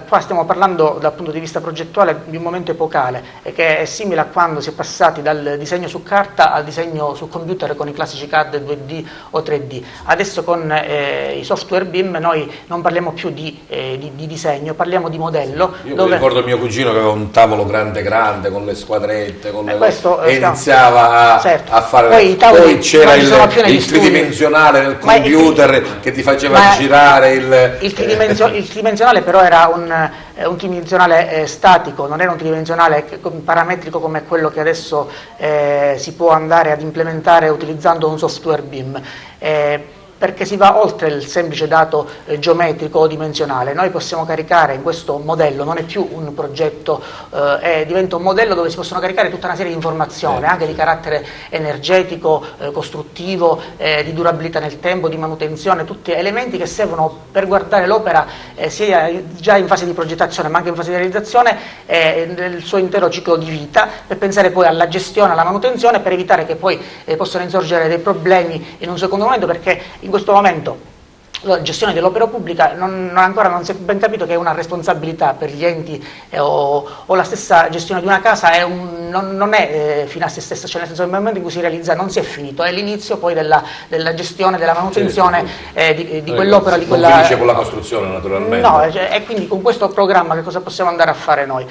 Qua stiamo parlando dal punto di vista progettuale di un momento epocale, che è simile a quando si è passati dal disegno su carta al disegno su computer con i classici CAD 2D o 3D. Adesso con i software BIM noi non parliamo più di disegno, parliamo di modello.
Io mi ricordo mio cugino che aveva un tavolo grande con le squadrette, e iniziava a fare. Poi c'era il tridimensionale nel computer che ti faceva girare il
tridimensionale però era un tridimensionale statico, non era un tridimensionale parametrico come quello che adesso si può andare ad implementare utilizzando un software BIM. perché si va oltre il semplice dato geometrico o dimensionale. Noi possiamo caricare in questo modello, non è più un progetto, diventa un modello dove si possono caricare tutta una serie di informazioni, anche di carattere energetico, costruttivo, di durabilità nel tempo, di manutenzione, tutti elementi che servono per guardare l'opera sia già in fase di progettazione ma anche in fase di realizzazione nel suo intero ciclo di vita, per pensare poi alla gestione, alla manutenzione, per evitare che poi possano insorgere dei problemi in un secondo momento, perché in questo momento la gestione dell'opera pubblica ancora non si è ben capito che è una responsabilità per gli enti o la stessa gestione di una casa non è fino a se stessa, cioè nel senso che nel momento in cui si realizza non si è finito, è l'inizio poi della gestione, della manutenzione di quell'opera.
Non finisce con la costruzione naturalmente. No,
e quindi con questo programma che cosa possiamo andare a fare noi?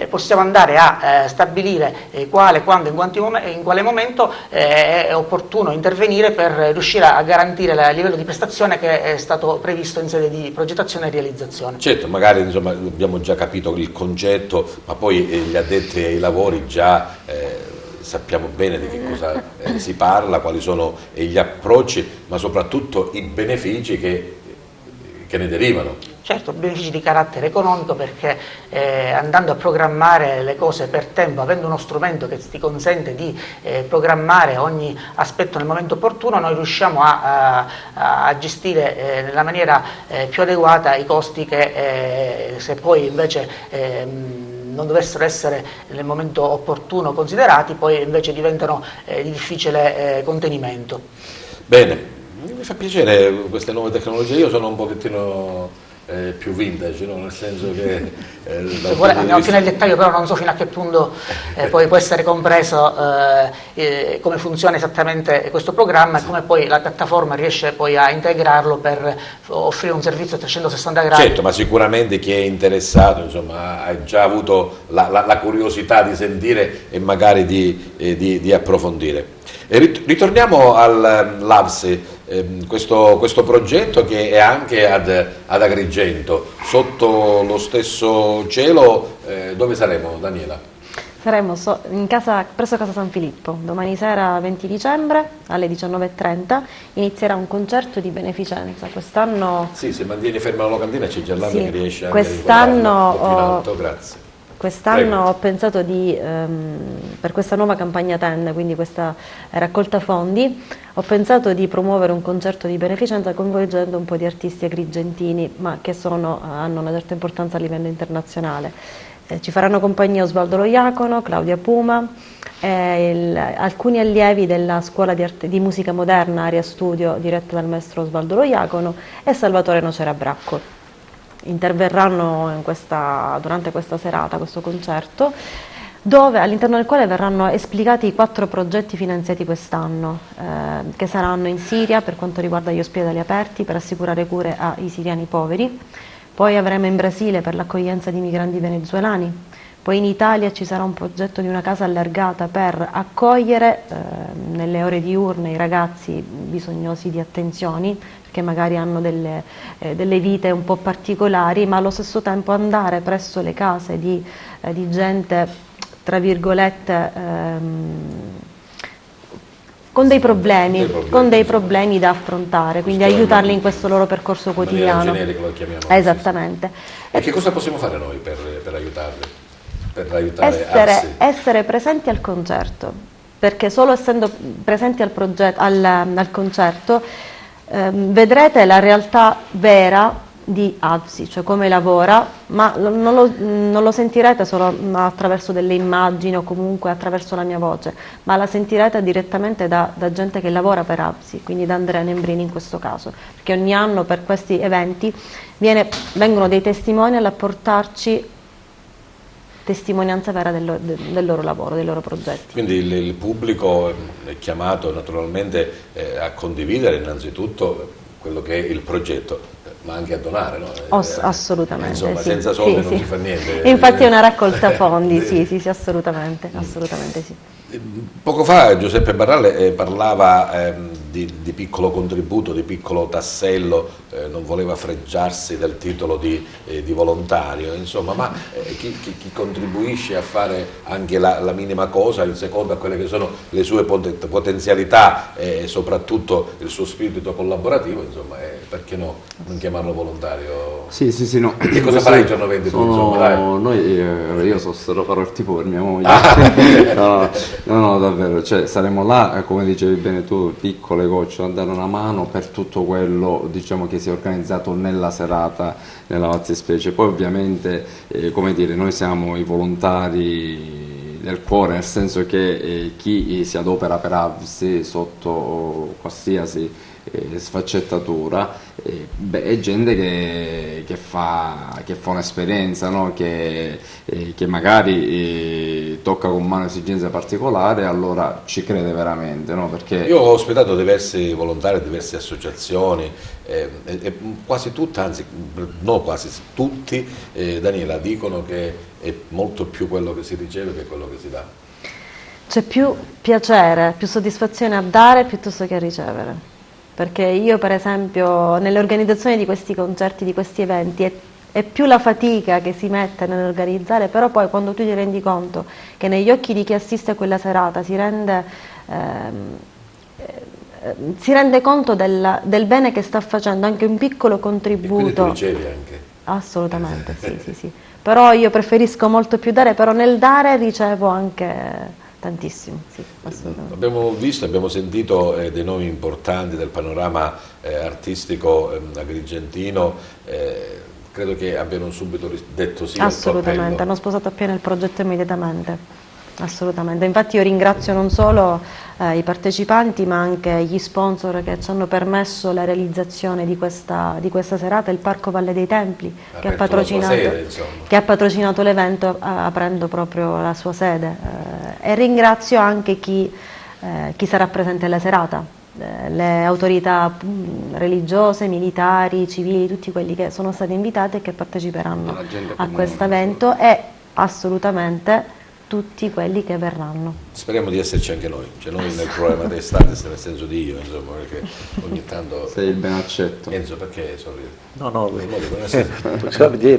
Possiamo andare a stabilire quale, quando, in quale momento è opportuno intervenire per riuscire a garantire il livello di prestazione che è stato previsto in sede di progettazione e realizzazione.
Certo, magari insomma, abbiamo già capito il concetto, ma poi gli addetti ai lavori già sappiamo bene di che cosa si parla, quali sono gli approcci, ma soprattutto i benefici che ne derivano.
Certo, benefici di carattere economico, perché andando a programmare le cose per tempo, avendo uno strumento che ti consente di programmare ogni aspetto nel momento opportuno, noi riusciamo a gestire nella maniera più adeguata i costi che se poi invece non dovessero essere nel momento opportuno considerati, poi invece diventano di difficile contenimento.
Bene, mi fa piacere queste nuove tecnologie, io sono un pochettino più vintage, no? Nel senso che
se vuole andiamo più nel dettaglio, però non so fino a che punto poi può essere compreso come funziona esattamente questo programma e come poi la piattaforma riesce poi a integrarlo per offrire un servizio a 360 gradi.
Certo, ma sicuramente chi è interessato insomma, ha già avuto la curiosità di sentire e magari di approfondire. E ritorniamo all'AVSI, questo progetto che è anche ad Agrigento, sotto lo stesso cielo. Dove saremo, Daniela?
Saremo presso Casa San Filippo, domani sera 20 dicembre alle 19:30 inizierà un concerto di beneficenza. Quest'anno...
Sì, se mantieni ferma la locandina c'è già l'anno che riesce anche
quest'anno
grazie.
Quest'anno ho pensato per questa nuova campagna TEN, quindi questa raccolta fondi, ho pensato di promuovere un concerto di beneficenza coinvolgendo un po' di artisti agrigentini, ma che hanno una certa importanza a livello internazionale. Ci faranno compagnia Osvaldo Loiacono, Claudia Puma, alcuni allievi della scuola di musica moderna Aria Studio diretta dal maestro Osvaldo Loiacono e Salvatore Nocera Bracco. Interverranno durante questa serata, questo concerto, all'interno del quale verranno esplicati i 4 progetti finanziati quest'anno, che saranno in Siria per quanto riguarda gli ospedali aperti per assicurare cure ai siriani poveri, poi avremo in Brasile per l'accoglienza di migranti venezuelani, poi in Italia ci sarà un progetto di una casa allargata per accogliere nelle ore diurne i ragazzi bisognosi di attenzioni, che magari hanno delle vite un po' particolari, ma allo stesso tempo andare presso le case di gente, tra virgolette, con dei problemi da affrontare, quindi aiutarli in questo loro percorso quotidiano.
Generico lo chiamiamo.
Esattamente.
E che cosa possiamo fare noi per aiutarli? Per aiutare
essere presenti al concerto, perché solo essendo presenti al concerto vedrete la realtà vera di AVSI, cioè come lavora, ma non lo sentirete solo attraverso delle immagini o comunque attraverso la mia voce, ma la sentirete direttamente da gente che lavora per AVSI, quindi da Andrea Nembrini in questo caso, perché ogni anno per questi eventi vengono dei testimonial a portarci testimonianza vera del loro lavoro, dei loro progetti.
Quindi il pubblico è chiamato naturalmente a condividere innanzitutto quello che è il progetto, ma anche a donare, no?
Assolutamente.
Insomma,
sì,
senza soldi non
sì.
si fa niente.
Infatti è una raccolta fondi, sì, assolutamente sì.
Poco fa Giuseppe Barralle parlava di piccolo contributo, di piccolo tassello, non voleva fregiarsi del titolo di volontario, insomma, ma chi contribuisce a fare anche la minima cosa, in secondo a quelle che sono le sue potenzialità e soprattutto il suo spirito collaborativo, insomma, perché no, non chiamarlo volontario?
Sì, no.
Che cosa farai il giorno 20 tu, insomma, dai?
Io farò il tipo per mia moglie. No, davvero, cioè saremo là, come dicevi bene tu, piccole gocce, a dare una mano per tutto quello, diciamo, che si è organizzato nella serata, nella fattispecie. Poi ovviamente, come dire, noi siamo i volontari del cuore, nel senso che chi si adopera per AVSI sotto qualsiasi sfaccettatura, è gente che fa un'esperienza, no? che magari tocca con mano esigenze particolari, allora ci crede veramente, no? Perché
io ho ospitato diversi volontari, diverse associazioni, e quasi tutte, anzi no quasi tutti, Daniela, dicono che è molto più quello che si riceve che quello che si dà.
C'è più piacere, più soddisfazione a dare piuttosto che a ricevere. Perché io, per esempio, nell'organizzazione di questi concerti, di questi eventi, è più la fatica che si mette nell'organizzare, però poi quando tu ti rendi conto che negli occhi di chi assiste a quella serata si rende conto del bene che sta facendo, anche un piccolo contributo.
E quindi tu ricevi anche?
Assolutamente, sì. Però io preferisco molto più dare, però nel dare ricevo anche tantissimo, sì, assolutamente.
Abbiamo visto, abbiamo sentito dei nomi importanti del panorama artistico agrigentino, credo che abbiano subito detto sì.
Assolutamente, hanno sposato appieno il progetto immediatamente, assolutamente. Infatti io ringrazio non solo i partecipanti ma anche gli sponsor che ci hanno permesso la realizzazione di questa serata, il Parco Valle dei Templi che ha patrocinato l'evento aprendo proprio la sua sede, e ringrazio anche chi sarà presente alla serata, le autorità religiose, militari, civili, tutti quelli che sono stati invitati e che parteciperanno a questo evento, e assolutamente tutti quelli che verranno.
Speriamo di esserci anche noi, cioè noi nel programma d'estate, nel senso di io, insomma, perché ogni tanto...
Sei il ben accetto.
Enzo, perché sorridi?
No,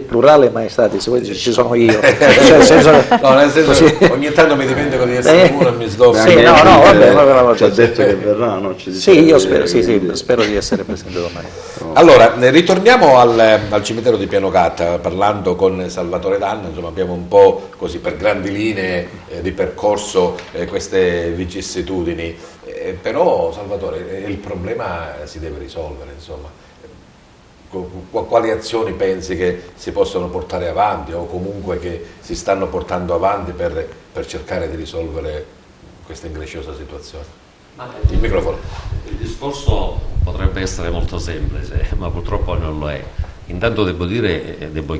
plurale maestà, se vuoi ci sono io. Cioè,
nel senso
così.
Ogni tanto mi dimentico di essere uno e mi sdobbo.
Sì, vabbè,
ci ha detto che verrà, no?
Io spero di essere presente domani.
Allora, ritorniamo al cimitero di Pianogatta, parlando con Salvatore Danna, insomma abbiamo un po' così per grandi linee di percorso queste vicissitudini, però Salvatore, il problema si deve risolvere, insomma. Quali azioni pensi che si possono portare avanti o comunque che si stanno portando avanti per cercare di risolvere questa ingresciosa situazione? Il microfono.
Il discorso potrebbe essere molto semplice, ma purtroppo non lo è. Intanto devo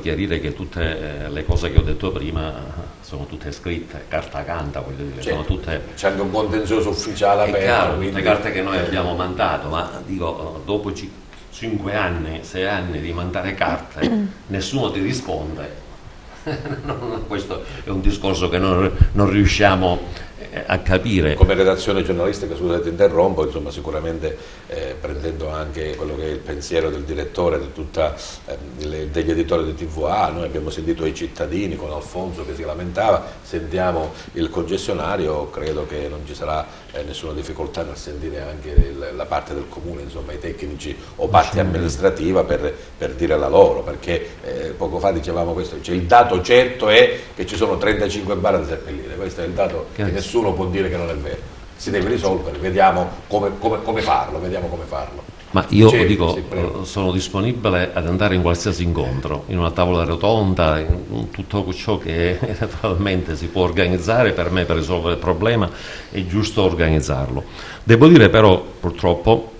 chiarire che tutte le cose che ho detto prima sono tutte scritte, carta canta, voglio dire,
certo,
sono tutte...
C'è anche un contenzioso ufficiale aperto.
È chiaro,
quindi...
tutte carte che noi abbiamo mandato, ma dico, dopo 5 anni, 6 anni di mandare carte, nessuno ti risponde. Questo è un discorso che non riusciamo a capire.
Come redazione giornalistica, scusate ti interrompo, insomma sicuramente prendendo anche quello che è il pensiero del direttore degli editori di TVA, noi abbiamo sentito i cittadini con Alfonso che si lamentava, sentiamo il concessionario, credo che non ci sarà nessuna difficoltà nel sentire anche la parte del comune, insomma i tecnici o parte amministrativa per dire la loro, perché poco fa dicevamo questo, cioè il dato certo è che ci sono 35 bar da seppellire, questo è il dato che nessuno può dire che non è vero, si deve risolvere, vediamo come farlo,
Ma io dico, sono disponibile ad andare in qualsiasi incontro, in una tavola rotonda, in tutto ciò che naturalmente si può organizzare. Per me, per risolvere il problema, è giusto organizzarlo. Devo dire però, purtroppo,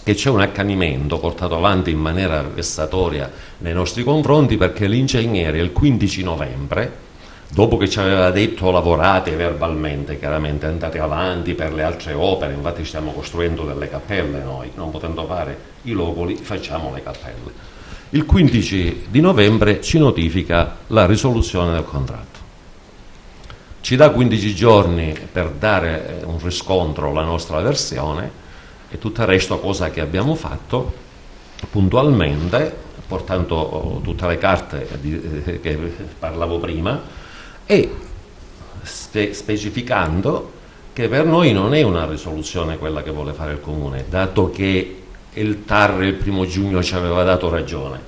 che c'è un accanimento portato avanti in maniera vessatoria nei nostri confronti, perché l'ingegnere il 15 novembre, dopo che ci aveva detto lavorate verbalmente, chiaramente andate avanti per le altre opere, infatti stiamo costruendo delle cappelle noi, non potendo fare i loculi facciamo le cappelle. Il 15 di novembre ci notifica la risoluzione del contratto. Ci dà 15 giorni per dare un riscontro alla nostra versione e tutto il resto cosa che abbiamo fatto puntualmente, portando tutte le carte che parlavo prima e specificando che per noi non è una risoluzione quella che vuole fare il Comune, dato che il TAR il 1° giugno ci aveva dato ragione,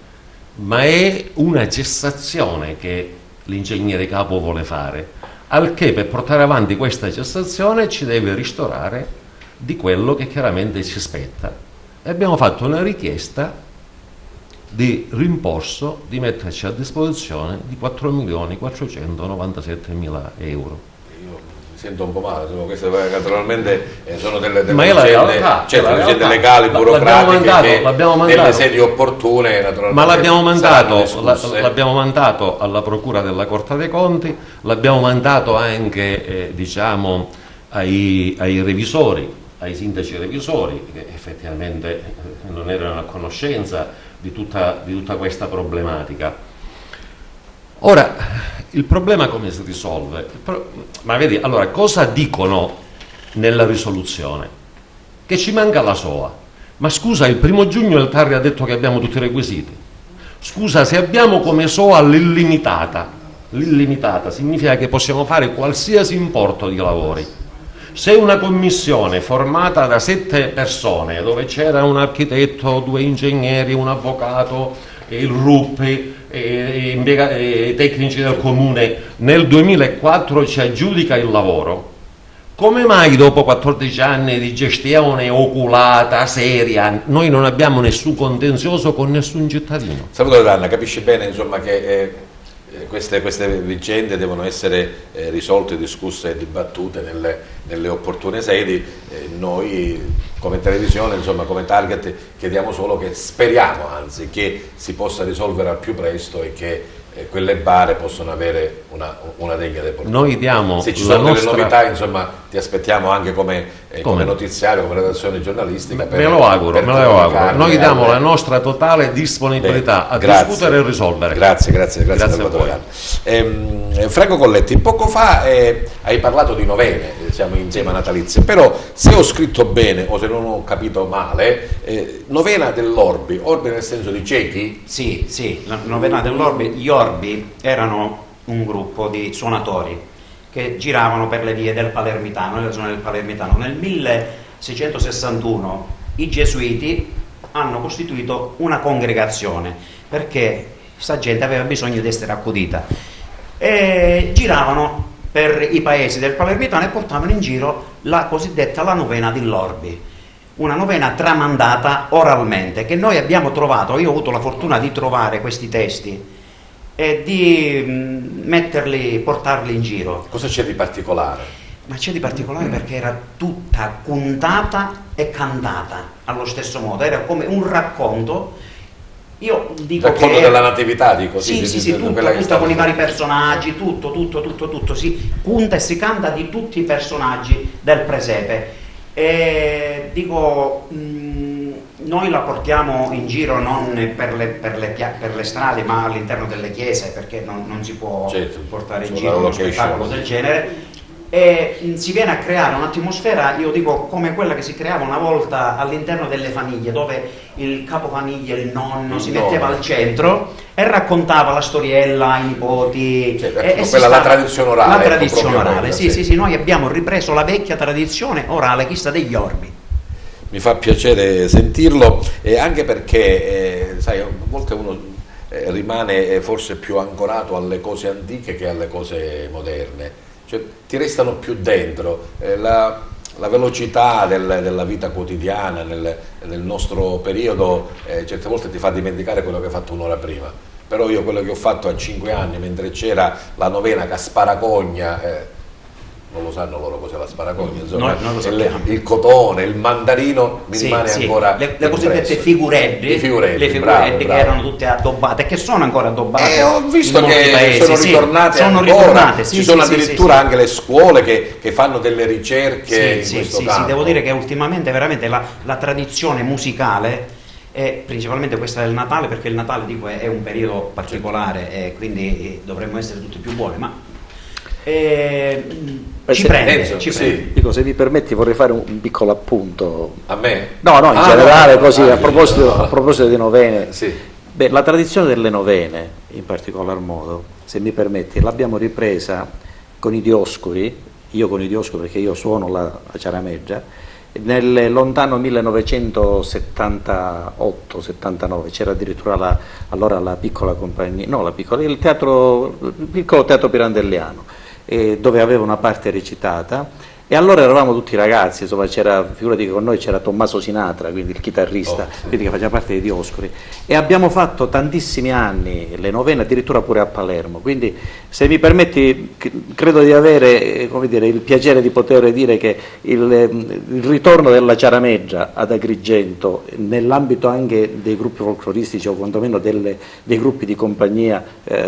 ma è una cessazione che l'ingegnere capo vuole fare, al che per portare avanti questa cessazione ci deve ristorare di quello che chiaramente ci spetta. E abbiamo fatto una richiesta di rimborso di metterci a disposizione di 4.497.000 euro.
Sento un po' male, queste naturalmente sono delle
vicende,
vicende legali, burocratiche che nelle sedi opportune naturalmente.
Ma l'abbiamo mandato alla Procura della Corte dei Conti, l'abbiamo mandato anche diciamo ai revisori, ai sindaci revisori che effettivamente non erano a conoscenza di tutta questa problematica. Ora, il problema come si risolve? Ma vedi, allora, cosa dicono nella risoluzione? Che ci manca la SOA. Ma scusa, il 1° giugno il TAR ha detto che abbiamo tutti i requisiti. Scusa, se abbiamo come SOA l'illimitata significa che possiamo fare qualsiasi importo di lavori. Se una commissione formata da 7 persone, dove c'era un architetto, 2 ingegneri, un avvocato, il RUP, i tecnici del comune, nel 2004 ci aggiudica il lavoro, come mai dopo 14 anni di gestione oculata, seria, noi non abbiamo nessun contenzioso con nessun cittadino?
Salvatore D'Anna, capisci bene insomma che queste vicende devono essere risolte, discusse e dibattute nelle opportune sedi. Noi come televisione, insomma, come Target, chiediamo solo che speriamo, anzi, che si possa risolvere al più presto e che quelle bare possono avere una degna deportazione.
Noi diamo
se ci sono delle novità, insomma, ti aspettiamo anche come notiziario, come redazione giornalistica.
Me lo auguro. Noi diamo la nostra totale disponibilità a discutere e risolvere.
Grazie Salvatore. Franco Colletti, poco fa hai parlato di novene, siamo in tema natalizio, però se ho scritto bene o se non ho capito male, novena dell'Orbi, Orbi nel senso di ciechi?
Sì, la novena dell'Orbi, gli Orbi erano un gruppo di suonatori che giravano per le vie del Palermitano, nella zona del Palermitano. Nel 1661 i Gesuiti hanno costituito una congregazione perché questa gente aveva bisogno di essere accudita e giravano per i paesi del Palermitano e portavano in giro la cosiddetta la novena dell'Orbi, una novena tramandata oralmente che noi abbiamo trovato. Io ho avuto la fortuna di trovare questi testi e di portarli in giro.
Cosa c'è di particolare?
Ma c'è di particolare perché era tutta contata e cantata allo stesso modo, era come un racconto. Io dico
racconto
che
della natività, dico
sì, tutto con i vari personaggi, tutto si conta e si canta di tutti i personaggi del presepe. E dico, noi la portiamo in giro non per le strade ma all'interno delle chiese, perché non si può portare in giro uno spettacolo del genere, e si viene a creare un'atmosfera, io dico, come quella che si creava una volta all'interno delle famiglie, dove il capofamiglia, il nonno, si metteva al centro e raccontava la storiella ai nipoti.
La tradizione orale.
La tradizione orale, sì, noi abbiamo ripreso la vecchia tradizione orale, chissà degli Orbi.
Mi fa piacere sentirlo, anche perché, sai, a volte uno rimane forse più ancorato alle cose antiche che alle cose moderne. Cioè, ti restano più dentro, la velocità della vita quotidiana nel nostro periodo certe volte ti fa dimenticare quello che hai fatto un'ora prima, però io quello che ho fatto a 5 anni mentre c'era la novena Casparacogna, non lo sanno loro cos'è la sparacogna, insomma, il cotone, il mandarino mi rimane ancora
le cosiddette figureddi,
bravo.
Che erano tutte addobbate, che sono ancora addobbate.
Ho visto che
paesi,
sono ritornate ci sono addirittura anche le scuole che fanno delle ricerche in questo campo.
Sì, devo dire che ultimamente veramente la tradizione musicale è principalmente questa del Natale, perché il Natale, dico, è un periodo particolare e quindi dovremmo essere tutti più buoni, ma ci prende.
Sì.
Dico, se mi permetti vorrei fare un piccolo appunto.
A me?
No, in generale,
no,
così,
no,
a proposito di novene.
Sì.
Beh, la tradizione delle novene, in particolar modo, se mi permetti, l'abbiamo ripresa con i Dioscuri, io con i Dioscuri perché io suono la ciarameggia, nel lontano 1978-79 c'era addirittura allora la piccola compagnia, il piccolo teatro pirandelliano, dove aveva una parte recitata. E allora eravamo tutti ragazzi, insomma, figurati che con noi c'era Tommaso Sinatra, quindi il chitarrista, quindi che faceva parte dei Dioscuri, e abbiamo fatto tantissimi anni le novene, addirittura pure a Palermo, quindi se mi permetti credo di avere, come dire, il piacere di poter dire che il ritorno della ciarameggia ad Agrigento, nell'ambito anche dei gruppi folcloristici o quantomeno dei gruppi di compagnia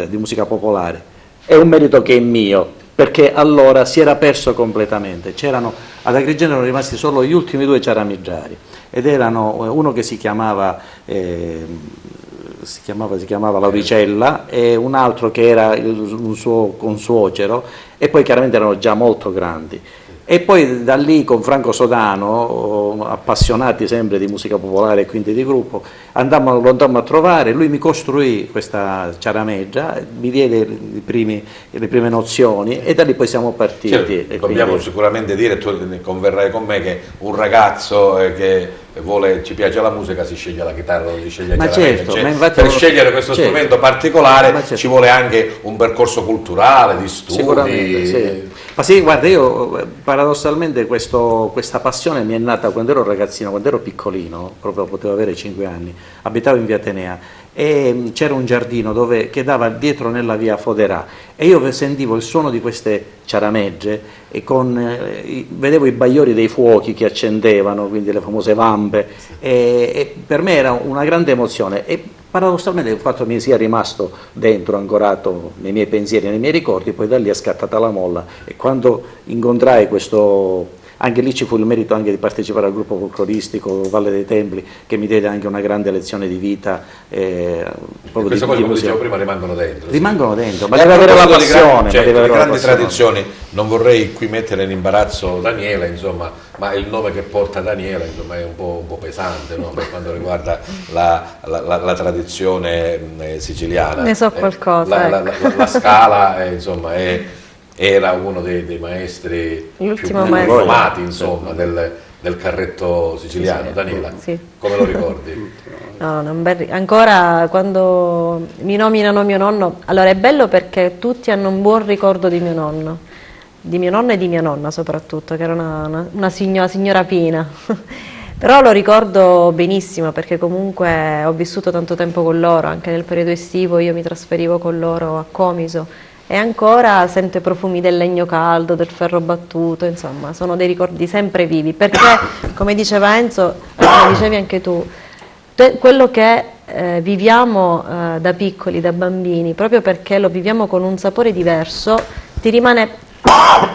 di musica popolare, è un merito che è mio, perché allora si era perso completamente. Ad Agrigento erano rimasti solo gli ultimi 2 ciarameggiari, ed erano uno che si chiamava Lauricella e un altro che era un suo consuocero, e poi chiaramente erano già molto grandi. E poi da lì con Franco Sodano, appassionati sempre di musica popolare e quindi di gruppo, lo andammo a trovare, lui mi costruì questa ciarameggia, mi diede le prime nozioni e da lì poi siamo partiti.
Certo, dobbiamo sicuramente dire, tu ne converrai con me, che un ragazzo che ci piace la musica si sceglie la chitarra, non si sceglie la ciarameggia, per scegliere questo strumento particolare ci vuole anche un percorso culturale, di studi.
Sicuramente, sì. Ma sì, guarda, io paradossalmente questa passione mi è nata quando ero ragazzino, quando ero piccolino, proprio potevo avere 5 anni, abitavo in via Atenea e c'era un giardino che dava dietro nella via Foderà, e io sentivo il suono di queste ciaramegge e vedevo i bagliori dei fuochi che accendevano, quindi le famose vampe, e per me era una grande emozione, e paradossalmente il fatto mi sia rimasto dentro, ancorato nei miei pensieri, nei miei ricordi, poi da lì è scattata la molla, e quando incontrai anche lì ci fu il merito anche di partecipare al gruppo folcloristico Valle dei Templi, che mi diede anche una grande lezione di vita.
Queste cose, come dicevo prima, rimangono dentro.
Rimangono dentro, ma deve avere la passione.
Di grandi tradizioni, non vorrei qui mettere in imbarazzo Daniela, insomma, ma il nome che porta Daniela, insomma, è un po' pesante, no? Per quanto riguarda la tradizione siciliana.
Ne so qualcosa.
La Scala, insomma, era uno dei maestri più formati, insomma, del carretto siciliano. Daniela,
sì.
Come lo ricordi?
Ancora quando mi nominano mio nonno, allora è bello perché tutti hanno un buon ricordo di mio nonno e di mia nonna soprattutto, che era una signora Pina. Però lo ricordo benissimo perché comunque ho vissuto tanto tempo con loro, anche nel periodo estivo io mi trasferivo con loro a Comiso, e ancora sento i profumi del legno caldo, del ferro battuto, insomma, sono dei ricordi sempre vivi, perché, come diceva Enzo, come dicevi anche tu, quello che viviamo da piccoli, da bambini, proprio perché lo viviamo con un sapore diverso, ti rimane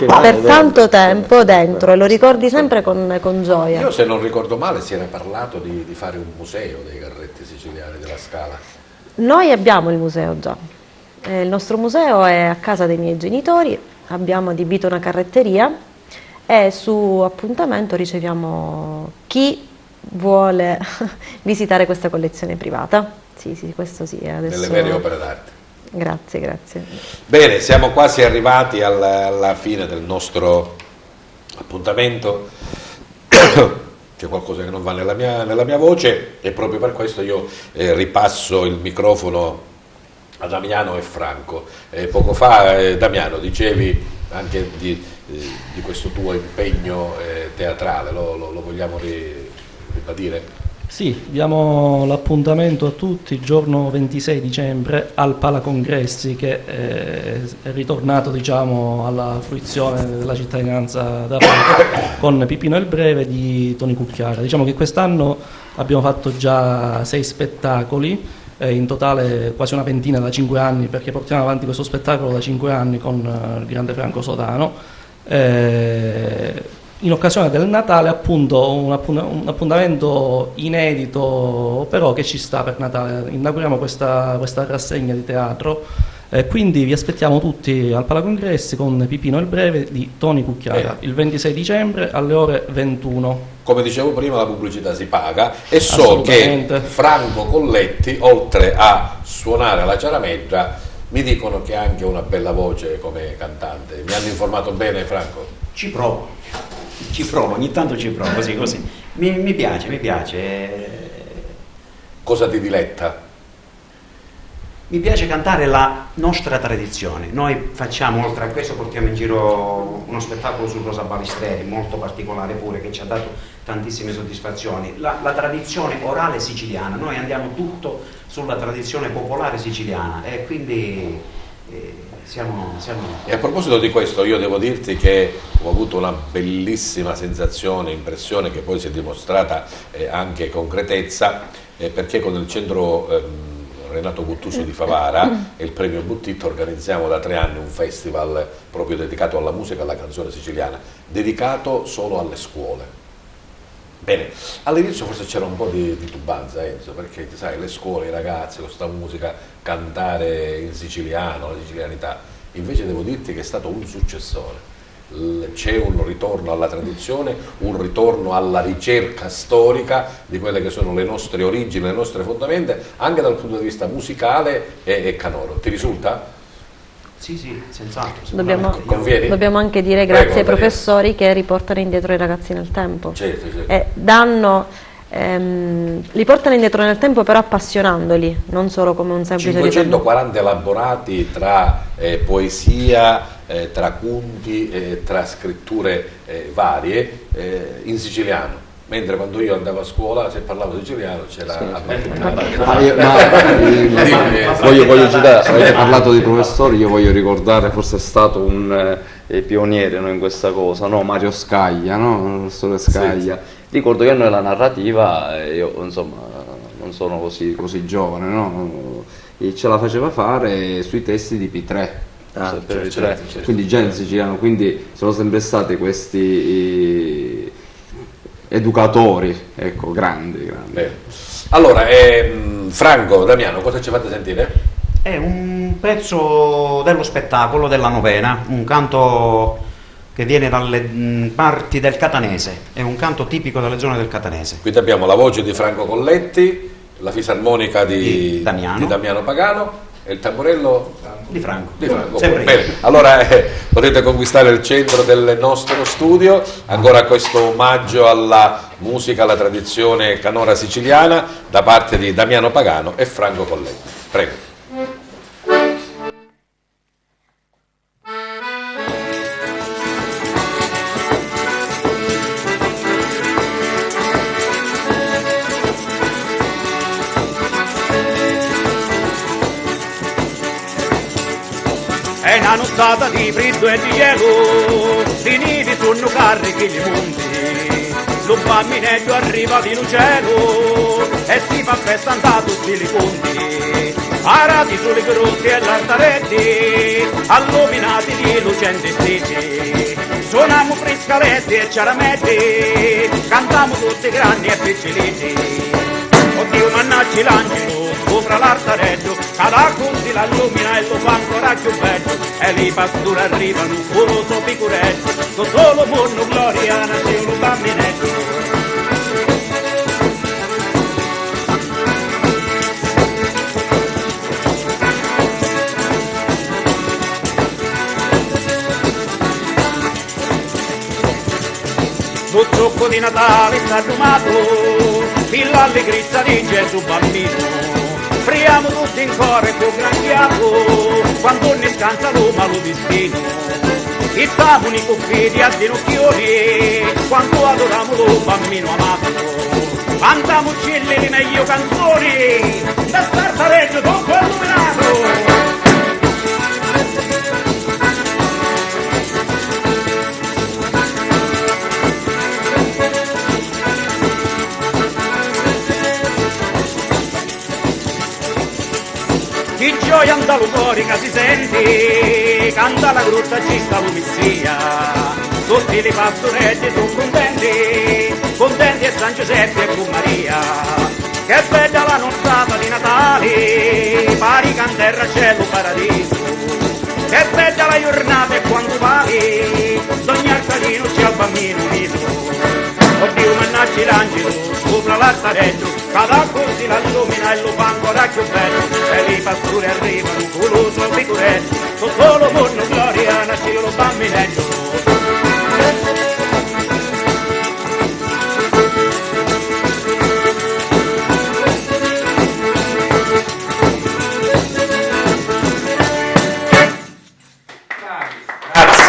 per tanto tempo dentro e lo ricordi sempre con gioia.
Io, se non ricordo male, si era parlato di fare un museo dei carretti siciliani della Scala.
Noi abbiamo il museo già. Il nostro museo è a casa dei miei genitori, abbiamo adibito una carretteria e su appuntamento riceviamo chi vuole visitare questa collezione privata. Sì, questo sì. Adesso...
Delle vere opere d'arte.
Grazie.
Bene, siamo quasi arrivati alla fine del nostro appuntamento. C'è qualcosa che non va nella mia voce, e proprio per questo io ripasso il microfono a Damiano e Franco. Poco fa, Damiano, dicevi anche di questo tuo impegno teatrale, lo vogliamo ribadire?
Sì, diamo l'appuntamento a tutti il giorno 26 dicembre al Palacongressi, che è ritornato, diciamo, alla fruizione della cittadinanza da con Pipino il Breve di Toni Cucchiara. Diciamo che quest'anno abbiamo fatto già 6 spettacoli, in totale quasi una ventina da 5 anni, perché portiamo avanti questo spettacolo da 5 anni con il grande Franco Sodano. In occasione del Natale, appunto, un appuntamento inedito, però che ci sta per Natale. Inauguriamo questa rassegna di teatro Quindi vi aspettiamo tutti al Palacongressi con Pipino il Breve di Toni Cucchiara, il 26 dicembre alle ore 21.
Come dicevo prima, la pubblicità si paga e so che Franco Colletti, oltre a suonare la ciaramedda, mi dicono che ha anche una bella voce come cantante. Mi hanno informato bene, Franco?
Ci provo, ogni tanto ci provo, così. Mi piace.
Cosa ti diletta?
Mi piace cantare la nostra tradizione. Noi facciamo, oltre a questo, portiamo in giro uno spettacolo su Rosa Balistreri, molto particolare pure, che ci ha dato tantissime soddisfazioni. La tradizione orale siciliana, noi andiamo tutto sulla tradizione popolare siciliana e quindi siamo...
E a proposito di questo, io devo dirti che ho avuto una bellissima sensazione, impressione che poi si è dimostrata anche concretezza, perché con il centro... Renato Guttuso di Favara e il premio Buttitto organizziamo da 3 anni un festival proprio dedicato alla musica e alla canzone siciliana, dedicato solo alle scuole. Bene, all'inizio forse c'era un po' di titubanza, Enzo, perché sai, le scuole, i ragazzi, con questa musica, cantare in siciliano, la sicilianità, invece devo dirti che è stato un successore. C'è un ritorno alla tradizione, un ritorno alla ricerca storica di quelle che sono le nostre origini, le nostre fondamenta, anche dal punto di vista musicale e canoro. Ti risulta?
Sì, senz'altro.
Dobbiamo anche dire grazie ai professori che riportano indietro i ragazzi nel tempo.
Certo.
Li portano indietro nel tempo però appassionandoli, non solo come un semplice
540 elaborati tra poesia, tra conti, tra scritture varie in siciliano, mentre quando io andavo a scuola se parlavo siciliano c'era
voglio citare, avete parlato di professori, io voglio ricordare, forse è stato un pioniere, no, in questa cosa, no? Mario Scaglia, no? Il professore Scaglia. Sì. Ricordo che noi la narrativa, io insomma non sono così giovane, no? E ce la faceva fare sui testi di P3.
Certo.
Quindi già in siciliano, quindi sono sempre stati questi educatori, ecco, grandi.
Allora, Franco, Damiano, cosa ci fate sentire?
È un pezzo dello spettacolo della novena, un canto che viene dalle parti del catanese, è un canto tipico delle zone del catanese.
Quindi abbiamo la voce di Franco Colletti, la fisarmonica di Damiano Pagano e il tamburello
di Franco.
Bene, allora potete conquistare il centro del nostro studio, ancora questo omaggio alla musica, alla tradizione canora siciliana da parte di Damiano Pagano e Franco Colletti. Prego.
È una nottata di freddo e di gelo, i nivi sono carichi di monti, lo bambinetto arriva di un cielo e si fa festa a tutti i ponti, arati sulle grotte e l'altaretti, illuminati di lucenti stiti, suoniamo frescaletti e ciarametti, cantiamo tutti grandi e piccolitti. Oddio mannaggia l'angelo, sopra l'altaretto, cada conti la lumina e lo fa ancora più bello, e lì pastori arrivano, culoso picuretto, con solo mondo gloria nasce un bambinetto. Lo zucco di Natale sta fumato, l'allegrizia di Gesù bambino, friamo tutti in cuore più granchiato, quando ne scansa lo malo destino, i tavoli cuffiti a ginocchioni, quando adoriamo lo bambino amato, cantamoci le meglio canzoni, da startareggio tutto illuminato. Di gioia andalugorica si sente, canta la grotta ci sta l'omizia, tutti i pastoretti sono contenti e San Giuseppe e con Maria, che bella la nottata di Natale, pari che in terra c'è un paradiso, c'è il bambino unito. Oddio mannaggia l'angelo, sopra l'altarello, cada così la illumina e lo fa ancora più bello. E i pastori arrivano con lo suo figurello, sotto lo morno gloria nasce lo bambinello.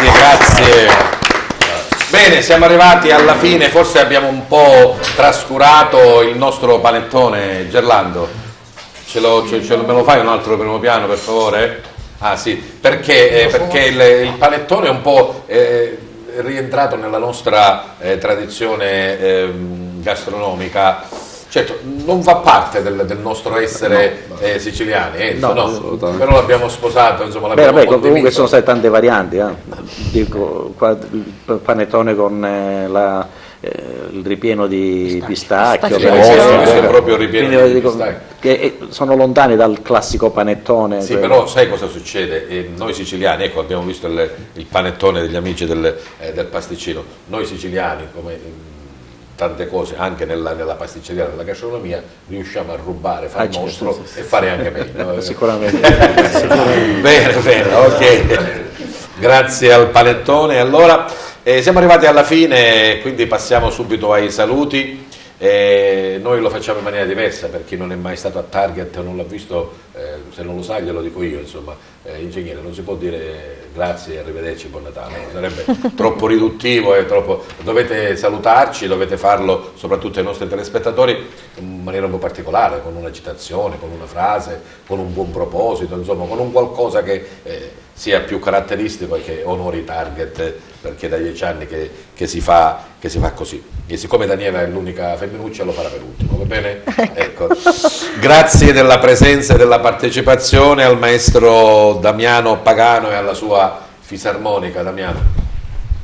Grazie. Bene, siamo arrivati alla fine, forse abbiamo un po' trascurato il nostro panettone. Gerlando, me lo fai un altro primo piano per favore? Ah sì, perché il panettone è un po' rientrato nella nostra tradizione gastronomica. Certo, non fa parte del nostro essere siciliani, no, però l'abbiamo sposato, insomma, l'abbiamo condiviso.
Comunque sono state tante varianti, dico, qua, il panettone con il ripieno di pistacchio,
questo è proprio il ripieno di pistacchio.
Che sono lontani dal classico panettone.
Sì, però sai cosa succede? Noi siciliani, ecco, abbiamo visto il panettone degli amici del pasticcino, noi siciliani, come tante cose anche nella pasticceria, nella gastronomia, riusciamo a rubare, fare il nostro e fare anche meglio.
Sicuramente.
Bene, ok. Grazie al panettone. Allora, siamo arrivati alla fine, quindi passiamo subito ai saluti. Noi lo facciamo in maniera diversa, per chi non è mai stato a Target o non l'ha visto, se non lo sa glielo dico io, insomma, ingegnere, non si può dire grazie e arrivederci, buon Natale, sarebbe troppo riduttivo e troppo. Dovete salutarci, dovete farlo soprattutto ai nostri telespettatori in maniera un po' particolare, con una citazione, con una frase, con un buon proposito, insomma, con un qualcosa che sia più caratteristico e che onori Target, perché da 10 anni che si fa così. E siccome Daniela è l'unica femminuccia, lo farà per ultimo, va bene? Ecco. Grazie della presenza e della partecipazione al maestro Damiano Pagano e alla sua fisarmonica. Damiano.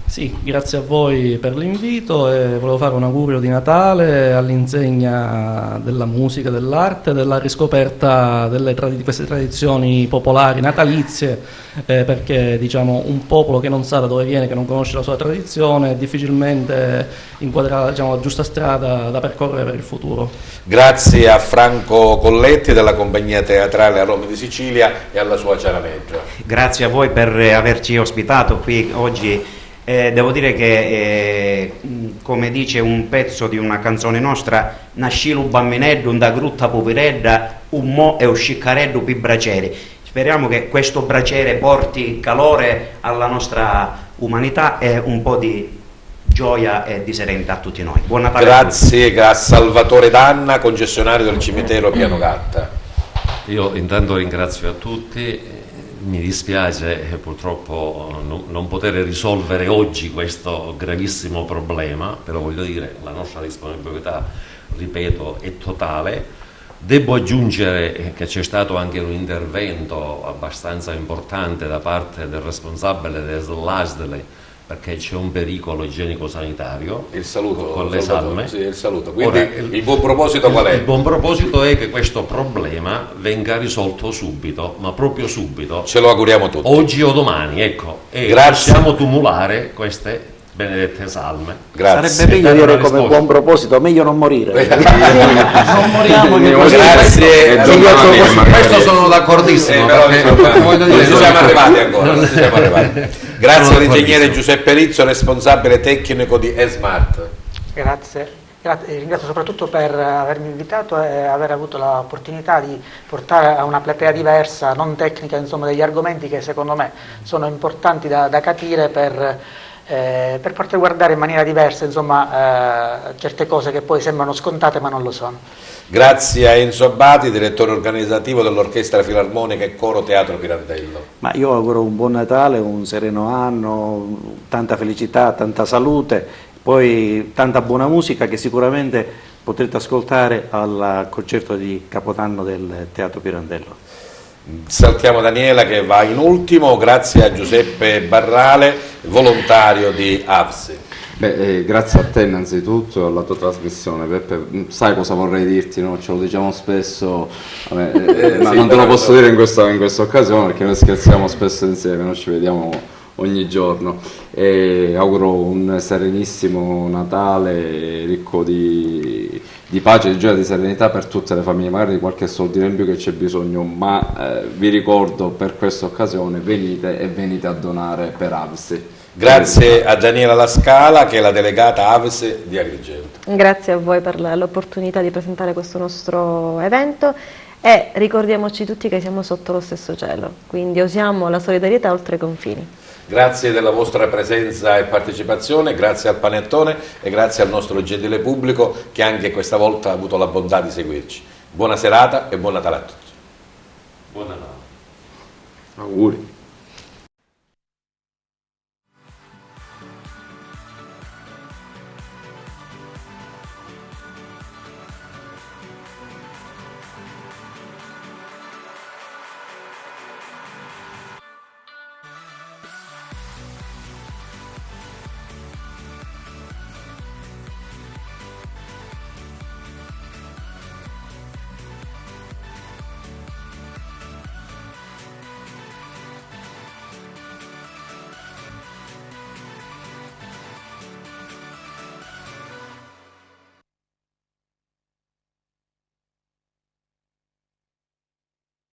Sì, grazie a voi per l'invito e volevo fare un augurio di Natale all'insegna della musica, dell'arte, della riscoperta di queste tradizioni popolari natalizie, perché diciamo un popolo che non sa da dove viene, che non conosce la sua tradizione, difficilmente inquadrerà la giusta strada da percorrere per il futuro.
Grazie a Franco Colletti della compagnia teatrale Aromi di Sicilia e alla sua Ciarameggio.
Grazie a voi per averci ospitato qui oggi. Devo dire che, come dice un pezzo di una canzone nostra, nascilu bambineddu da grutta poveredda, un mo e un sciccareddu pi braceri. Speriamo che questo braciere porti calore alla nostra umanità e un po' di gioia e di serenità a tutti noi. Buon Natale.
Grazie a Salvatore Danna, concessionario del cimitero Piano Gatta.
Io intanto ringrazio a tutti. Mi dispiace purtroppo non poter risolvere oggi questo gravissimo problema, però voglio dire, la nostra disponibilità, ripeto, è totale. Devo aggiungere che c'è stato anche un intervento abbastanza importante da parte del responsabile dell'ASL, perché c'è un pericolo igienico-sanitario.
Il saluto
con le salme.
Sì, il saluto. Quindi ora, il buon proposito qual è?
Il buon proposito è che questo problema venga risolto subito, ma proprio subito.
Ce lo auguriamo tutti.
Oggi o domani, ecco. E
grazie.
Possiamo tumulare queste benedette salme.
Grazie. Sarebbe meglio dire come buon proposito, meglio non morire.
Non moriamo.
Grazie.
Questo sono d'accordissimo.
Però non ci siamo arrivati ancora. Non ci siamo arrivati. Grazie all'ingegnere Giuseppe Rizzo, responsabile tecnico di eSmart.
Grazie. Ringrazio soprattutto per avermi invitato e aver avuto l'opportunità di portare a una platea diversa, non tecnica, insomma, degli argomenti che secondo me sono importanti da capire per poter guardare in maniera diversa, insomma, certe cose che poi sembrano scontate ma non lo sono.
Grazie a Enzo Abbati, direttore organizzativo dell'Orchestra Filarmonica e Coro Teatro Pirandello.
Ma io auguro un buon Natale, un sereno anno, tanta felicità, tanta salute, poi tanta buona musica che sicuramente potrete ascoltare al concerto di Capodanno del Teatro Pirandello.
Saltiamo Daniela che va in ultimo, grazie a Giuseppe Barrale, volontario di AVSI.
Grazie a te innanzitutto, alla tua trasmissione. Peppe, sai cosa vorrei dirti, no? Ce lo diciamo spesso, ma
sì,
non te lo posso dire in questa occasione perché noi scherziamo spesso insieme, noi ci vediamo ogni giorno. E auguro un serenissimo Natale ricco di pace, di gioia, di serenità per tutte le famiglie, magari di qualche soldino in più che c'è bisogno, ma vi ricordo per questa occasione venite a donare per AVSI.
Grazie a Daniela Lascala, che è la delegata AVSE di Agrigento.
Grazie a voi per l'opportunità di presentare questo nostro evento e ricordiamoci tutti che siamo sotto lo stesso cielo, quindi usiamo la solidarietà oltre i confini.
Grazie della vostra presenza e partecipazione, grazie al panettone e grazie al nostro gentile pubblico che anche questa volta ha avuto la bontà di seguirci. Buona serata e buon Natale a tutti.
Buon Natale.
Auguri.